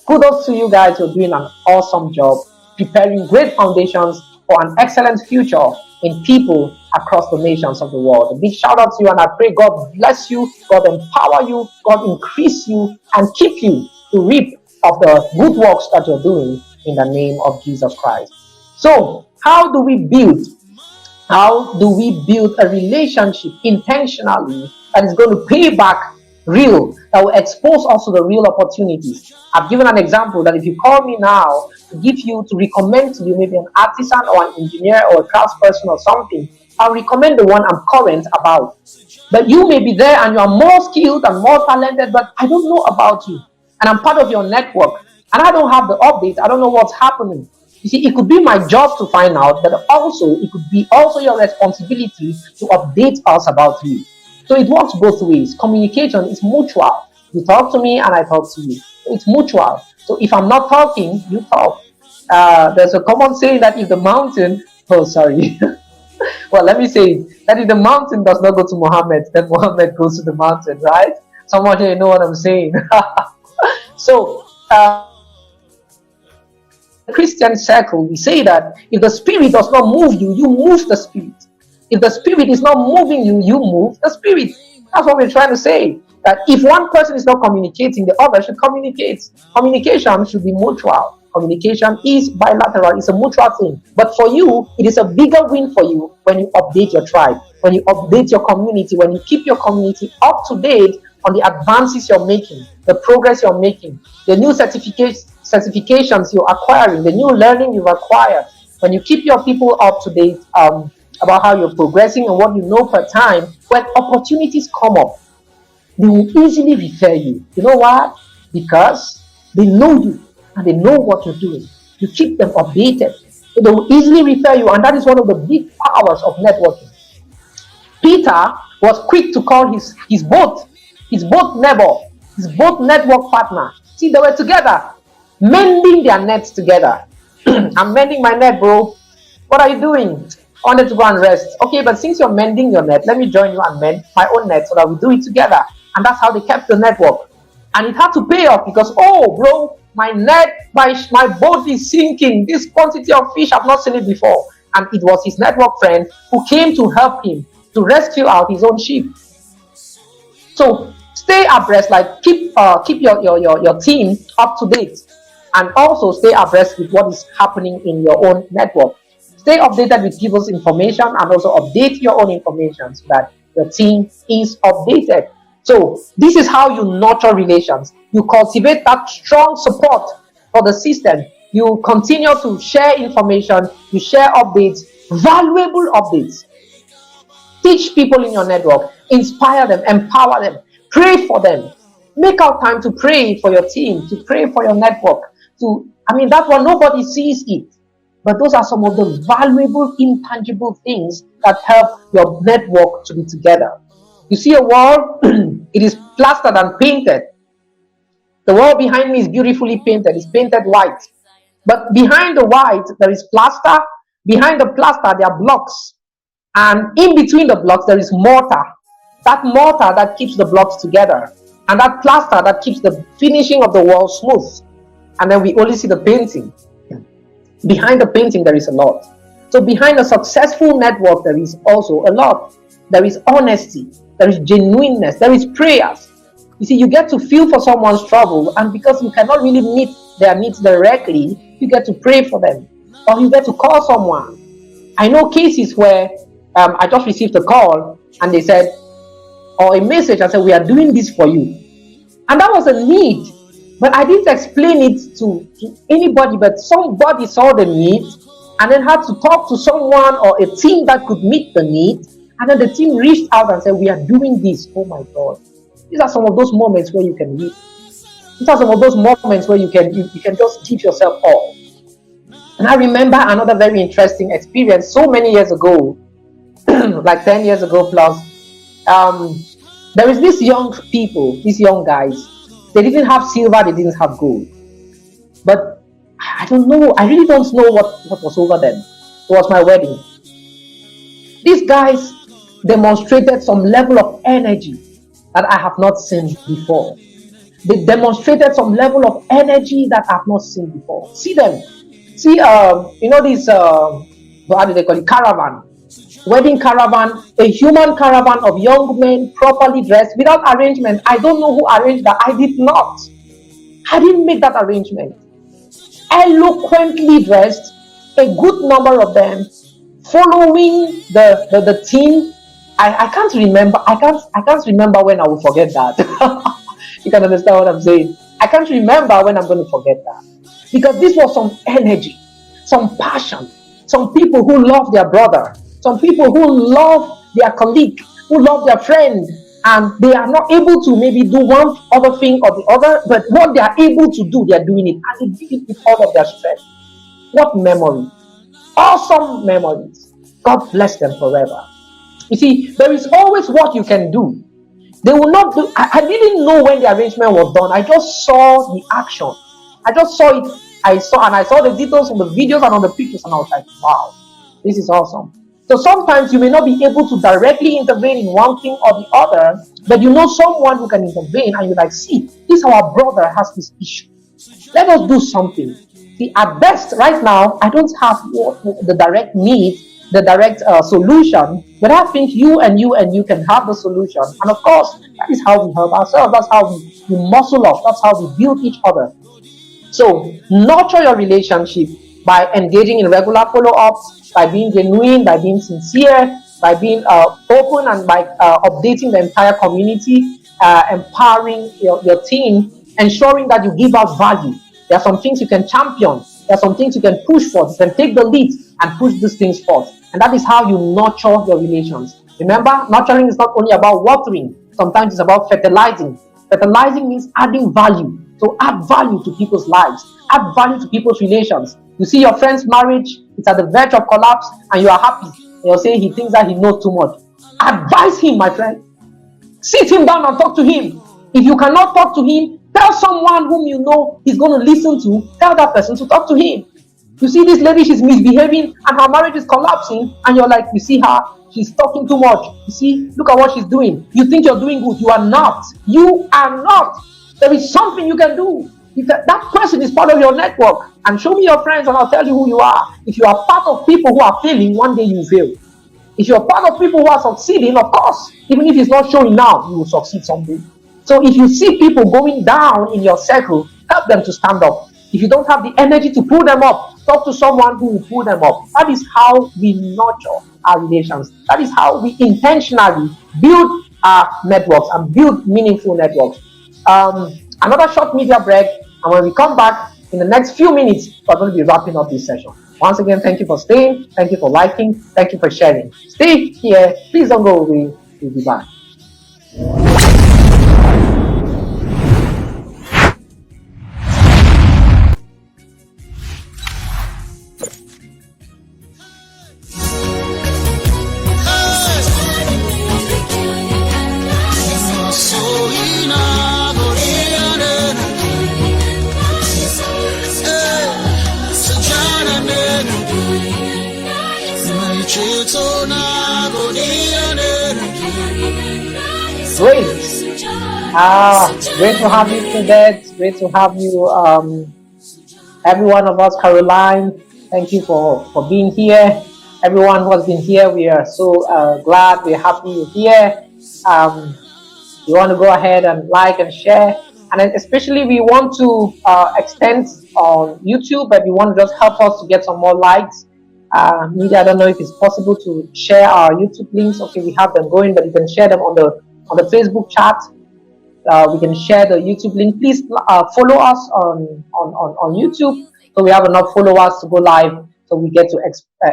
Kudos to you guys. You're doing an awesome job, preparing great foundations for an excellent future in people across the nations of the world. A big shout out to you, and I pray God bless you, God empower you, God increase you, and keep you to reap of the good works that you're doing in the name of Jesus Christ. So, how do we build a relationship intentionally that is going to pay back real, that will expose us to the real opportunities? I've given an example that if you call me now to recommend to you maybe an artisan or an engineer or a craftsperson or something, I'll recommend the one I'm current about. But you may be there and you are more skilled and more talented, but I don't know about you. And I'm part of your network. And I don't have the updates. I don't know what's happening. You see, it could be my job to find out, but also it could be also your responsibility to update us about you. So it works both ways. Communication is mutual. You talk to me and I talk to you. It's mutual. So if I'm not talking, you talk. There's a common saying that if the mountain, oh, sorry. Well, let me say that if the mountain does not go to Muhammad, then Muhammad goes to the mountain, right? Someone here know what I'm saying. So, Christian circle, we say that if the spirit does not move you, you move the spirit. If the spirit is not moving you, you move the spirit. That's what we're trying to say. That if one person is not communicating, the other should communicate. Communication should be mutual. Communication is bilateral, it's a mutual thing. But for you, it is a bigger win for you when you update your tribe, when you update your community, when you keep your community up to date on the advances you're making, the progress you're making, the new certifications you're acquiring, the new learning you've acquired. When you keep your people up to date about how you're progressing and what you know per time, when opportunities come up, they will easily refer you. You know why? Because they know you and they know what you're doing. You keep them updated. So they will easily refer you, and that is one of the big powers of networking. Peter was quick to call his boat neighbor, his boat network partner. See, they were together, mending their nets together. I'm mending my net, bro. What are you doing? I wanted to go and rest. Okay, but since you're mending your net, let me join you and mend my own net so that we do it together. And that's how they kept the network. And it had to pay off because, oh, bro, my boat is sinking. This quantity of fish, I've not seen it before. And it was his network friend who came to help him to rescue out his own ship. So stay abreast, like keep your team up to date, and also stay abreast with what is happening in your own network. Stay updated with people's information and also update your own information so that your team is updated. So this is how you nurture relations. You cultivate that strong support for the system. You continue to share information, you share updates, valuable updates. Teach people in your network, inspire them, empower them, pray for them. Make out time to pray for your team, to pray for your network. That one, nobody sees it. But those are some of the valuable, intangible things that help your network to be together. You see a wall, it is plastered and painted. The wall behind me is beautifully painted, it's painted white. But behind the white, there is plaster. Behind the plaster, there are blocks. And in between the blocks, there is mortar. That mortar that keeps the blocks together. And that plaster that keeps the finishing of the wall smooth. And then we only see the painting. Behind the painting, there is a lot. So behind a successful network, there is also a lot. There is honesty. There is genuineness. There is prayers. You see, you get to feel for someone's trouble, and because you cannot really meet their needs directly, you get to pray for them, or you get to call someone. I know cases where I just received a call and they said, or a message and said, we are doing this for you. And that was a need, but I didn't explain it to anybody, but somebody saw the need and then had to talk to someone or a team that could meet the need. And then the team reached out and said, we are doing this. Oh my God. These are some of those moments where you can weep. These are some of those moments where you can just give yourself all. And I remember another very interesting experience so many years ago, like 10 years ago plus. There is these young people, these young guys. They didn't have silver, they didn't have gold. But I don't know, I really don't know what was over them. It was my wedding. These guys demonstrated some level of energy that I have not seen before. They demonstrated some level of energy that I have not seen before. See them. See, this, how do they call it? Caravan. Wedding caravan, a human caravan of young men properly dressed without arrangement. I don't know who arranged that. I did not. I didn't make that arrangement. Eloquently dressed, a good number of them, following the team. I can't remember. I can't remember when I will forget that. You can understand what I'm saying. I can't remember when I'm going to forget that, because this was some energy, some passion, some people who love their brother, some people who love their colleague, who love their friend, and they are not able to maybe do one other thing or the other, but what they are able to do, they are doing it, and they do it with all of their strength. What memory! Awesome memories. God bless them forever. You see, there is always what you can do. They will not do. I didn't know when the arrangement was done. I just saw the action. I just saw it. I saw the details on the videos and on the pictures, and I was like, wow, this is awesome. So sometimes you may not be able to directly intervene in one thing or the other, but you know someone who can intervene, and you're like, see, this our brother has this issue. Let us do something. See, at best, right now, I don't have the direct need, the direct solution, but I think you and you can have the solution. And of course, that is how we help ourselves. That's how we muscle up. That's how we build each other. So nurture your relationship by engaging in regular follow-ups, by being genuine, by being sincere, by being open, and by updating the entire community, empowering your team, ensuring that you give out value. There are some things you can champion. There are some things you can push for. You can take the lead and push these things forth. And that is how you nurture your relations. Remember, nurturing is not only about watering. Sometimes it's about fertilizing. Fertilizing means adding value. So add value to people's lives. Add value to people's relations. You see your friend's marriage, it's at the verge of collapse, and you are happy. And you're saying he thinks that he knows too much. Advise him, my friend. Sit him down and talk to him. If you cannot talk to him, tell someone whom you know he's going to listen to. Tell that person to talk to him. You see this lady, she's misbehaving and her marriage is collapsing, and you're like, you see her, she's talking too much. You see, look at what she's doing. You think you're doing good. You are not. You are not. There is something you can do. If that person is part of your network, and show me your friends and I'll tell you who you are. If you are part of people who are failing, one day you will fail. If you're part of people who are succeeding, of course, even if it's not showing now, you will succeed someday. So if you see people going down in your circle, help them to stand up. If you don't have the energy to pull them up, talk to someone who will pull them up. That is how we nurture our relations. That is how we intentionally build our networks and build meaningful networks. Another short media break, and when we come back in the next few minutes, we're going to be wrapping up this session. Once again, thank you for staying, thank you for liking, thank you for sharing. Stay here, please don't go away, we'll be back. Great. Great to have you, Cadet. Great to have you, every one of us, Caroline. Thank you for being here. Everyone who has been here, we are so glad. We're happy you're here. You want to go ahead and like and share. And then especially we want to extend on YouTube, but you want to just help us to get some more likes. Media, I don't know if it's possible to share our YouTube links. Okay, we have them going, but you can share them on the Facebook chat. We can share the YouTube link. Please follow us on YouTube, so we have enough followers to go live, so we get to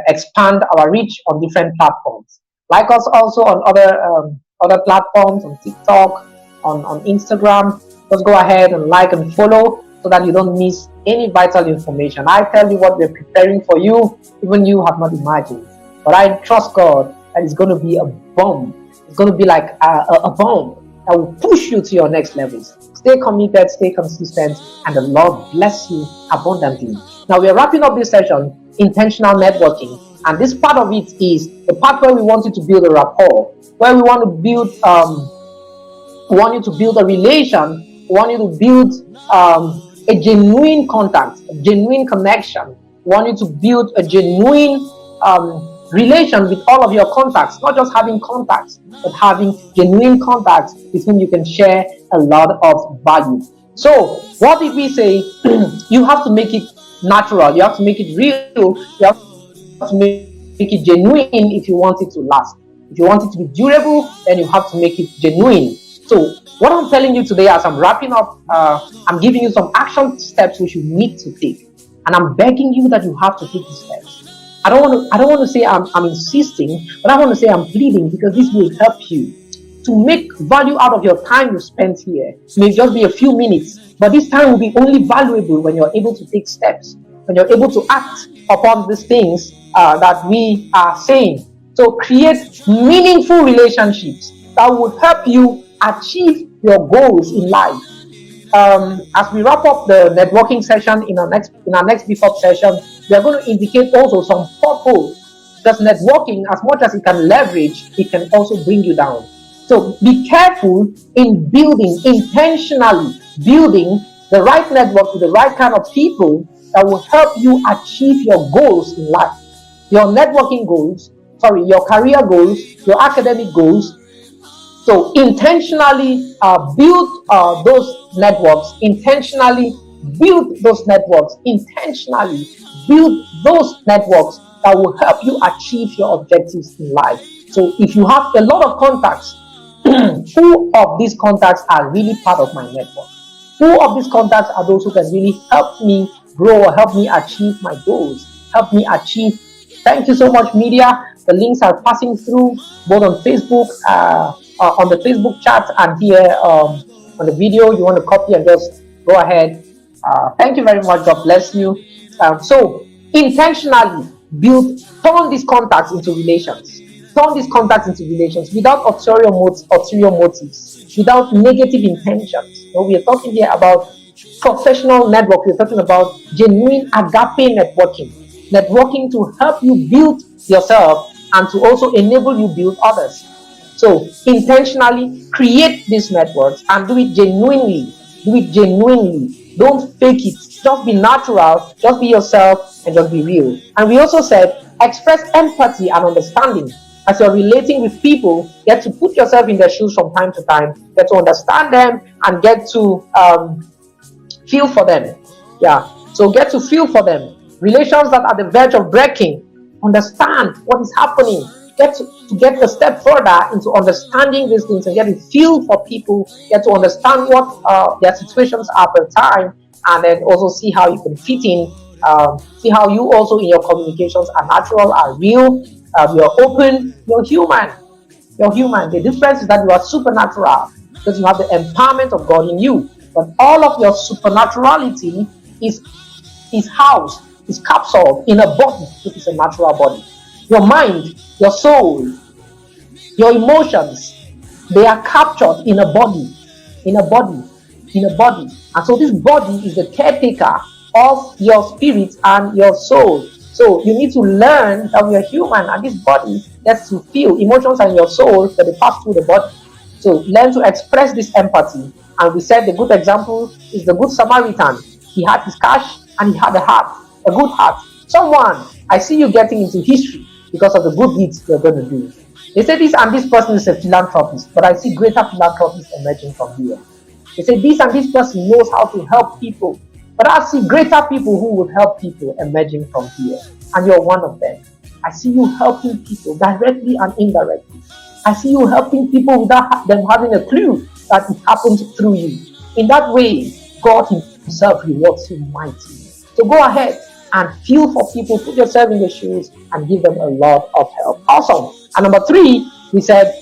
expand our reach on different platforms. Like us also on other platforms, on TikTok, on Instagram. Just go ahead and like and follow so that you don't miss any vital information. I tell you what we're preparing for you, even you have not imagined. But I trust God that it's going to be a bomb. It's going to be like a bomb that will push you to your next levels. Stay committed, stay consistent, and the Lord bless you abundantly. Now we are wrapping up this session, intentional networking, and this part of it is the part where we want you to build a rapport, where we want to build, we want you to build a relation, we want you to build a genuine contact, a genuine connection. We want you to build a genuine relation with all of your contacts, not just having contacts, but having genuine contacts with whom you can share a lot of value. So, what did we say? You have to make it natural, you have to make it real, you have to make it genuine if you want it to last. If you want it to be durable, then you have to make it genuine. So, what I'm telling you today as I'm wrapping up, I'm giving you some action steps which you need to take. And I'm begging you that you have to take these steps. I don't want to say I'm insisting, but I want to say I'm pleading, because this will help you to make value out of your time you spent here. It may just be a few minutes, but this time will be only valuable when you're able to take steps, when you're able to act upon these things that we are saying. So create meaningful relationships that will help you achieve your goals in life. As we wrap up the networking session in our next BFOP session, we are going to indicate also some purpose, because networking, as much as it can leverage, it can also bring you down. So be careful in intentionally building the right network with the right kind of people that will help you achieve your goals in life, your networking goals, your career goals, your academic goals. So intentionally build those networks, intentionally build those networks, intentionally build those networks that will help you achieve your objectives in life. So if you have a lot of contacts, who of these contacts are really part of my network? Who of these contacts are those who can really help me grow or help me achieve my goals, help me achieve? Thank you so much, media. The links are passing through both on Facebook, on the Facebook chat, and here on the video. You want to copy and just go ahead. Thank you very much. God bless you. So intentionally turn these contacts into relations. Turn these contacts into relations without ulterior motives, without negative intentions. We are talking here about professional network. We're talking about genuine agape networking to help you build yourself and to also enable you build others. So intentionally create these networks and do it genuinely. Don't fake it. Just be natural, just be yourself, and just be real. And we also said express empathy and understanding. As you're relating with people, get to put yourself in their shoes from time to time, get to understand them, and get to feel for them. Yeah. So get to feel for them. Relations that are at the verge of breaking, understand what is happening. Get to get a step further into understanding these things and get to feel for people, get to understand what their situations are per time, and then also see how you can fit in, see how you also in your communications are natural, are real, you're open, you're human. The difference is that you are supernatural because you have the empowerment of God in you. But all of your supernaturality is housed, is capsuled in a body, which is a natural body. Your mind, your soul, your emotions, they are captured in a body. And so this body is the caretaker of your spirit and your soul. So you need to learn that we are human and this body gets to feel emotions and your soul that they pass through the body. So learn to express this empathy. And we said the good example is the good Samaritan. He had his cash and he had a heart, a good heart. Someone, I see you getting into history because of the good deeds you're going to do. They say this and this person is a philanthropist, but I see greater philanthropists emerging from here. They say this and this person knows how to help people, but I see greater people who would help people emerging from here, and you're one of them. I see you helping people directly and indirectly. I see you helping people without them having a clue that it happens through you. In that way, God Himself rewards you mightily. So go ahead and feel for people, put yourself in their shoes, and give them a lot of help. Awesome. And number 3, we said,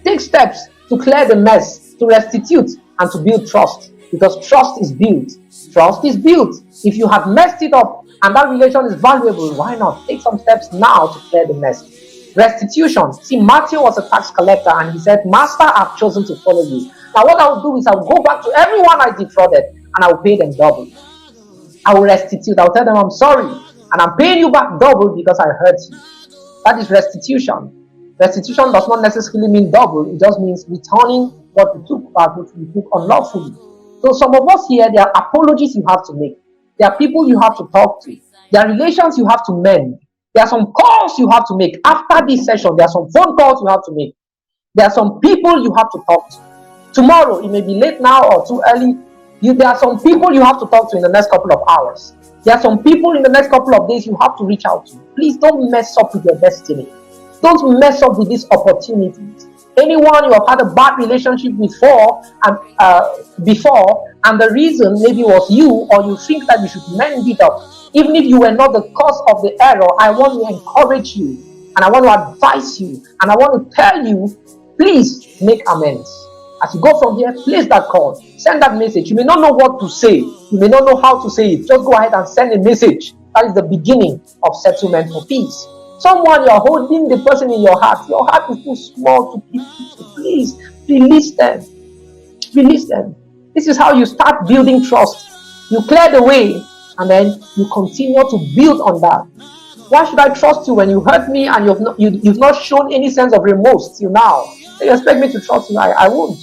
take steps to clear the mess, to restitute, and to build trust. Because trust is built. Trust is built. If you have messed it up and that relation is valuable, why not take some steps now to clear the mess? Restitution. See, Matthew was a tax collector and he said, Master, I've chosen to follow you. Now, what I will do is I will go back to everyone I defrauded and I will pay them double. I will restitute. I will tell them I'm sorry and I'm paying you back double because I hurt you. That is restitution. Restitution does not necessarily mean double. It just means returning what we took back, which we took unlawfully. So some of us here, there are apologies you have to make. There are people you have to talk to. There are relations you have to mend. There are some calls you have to make. After this session, there are some phone calls you have to make. There are some people you have to talk to. Tomorrow, it may be late now or too early. There are some people you have to talk to in the next couple of hours. There are some people in the next couple of days you have to reach out to. Please don't mess up with your destiny. Don't mess up with these opportunities. Anyone you have had a bad relationship before, and the reason maybe was you, or you think that you should mend it up, even if you were not the cause of the error, I want to encourage you, and I want to advise you, and I want to tell you, please make amends. As you go from here, place that call, send that message. You may not know what to say, you may not know how to say it. Just go ahead and send a message. That is the beginning of settlement for peace. Someone you're holding the person in your heart is too small to keep. Please release them. Release them. This is how you start building trust. You clear the way and then you continue to build on that. Why should I trust you when you hurt me and you've not shown any sense of remorse till now? You expect me to trust you? I won't.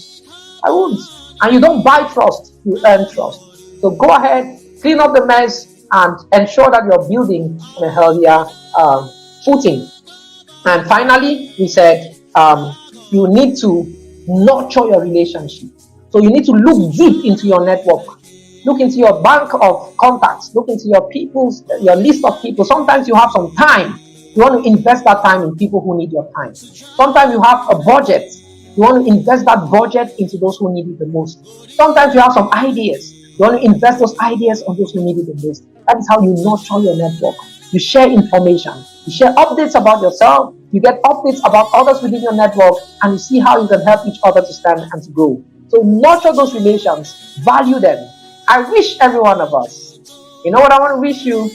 I won't. And you don't buy trust, you earn trust. So go ahead, clean up the mess and ensure that you're building on a healthier footing. And finally, we said you need to nurture your relationship. So you need to look deep into your network. Look into your bank of contacts. Look into your list of people. Sometimes you have some time. You want to invest that time in people who need your time. Sometimes you have a budget. You want to invest that budget into those who need it the most. Sometimes you have some ideas. You want to invest those ideas on those who need it the most. That is how you nurture your network. You share information. You share updates about yourself. You get updates about others within your network, and you see how you can help each other to stand and to grow. So nurture those relations. Value them. I wish every one of us, you know what I want to wish you?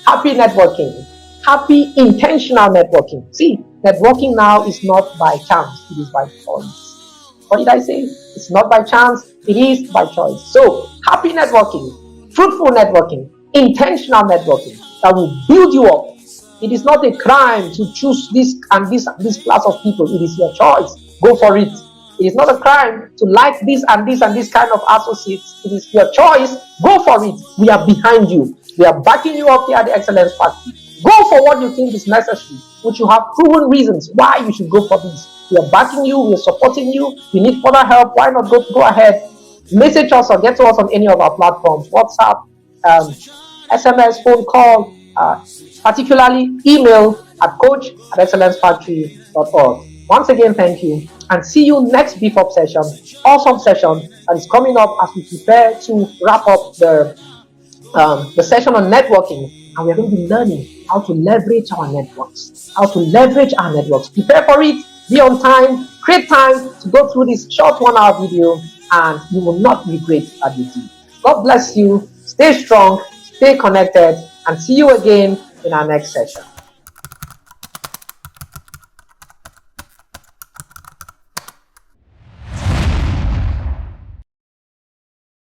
Happy networking. Happy intentional networking. See, networking now is not by chance. It is by choice. What did I say? It's not by chance. It is by choice. So, happy networking, fruitful networking, intentional networking that will build you up. It is not a crime to choose this and this class of people. It is your choice. Go for it. It is not a crime to like this and this and this kind of associates. It is your choice. Go for it. We are behind you. We are backing you up here at the Excellence Factory. Go for what you think is necessary, which you have proven reasons why you should go for this. We are backing you. We are supporting you. You need further help. Why not go ahead? Message us or get to us on any of our platforms. WhatsApp, SMS, phone call, particularly email at coach@excellencefactory.org. Once again, thank you, and see you next BFOP session, awesome session that is coming up as we prepare to wrap up the session on networking, and we're going to be learning how to leverage our networks, Prepare for it, be on time, create time to go through this short 1-hour video, and you will not regret that you did. God bless you, stay strong, stay connected, and see you again in our next session.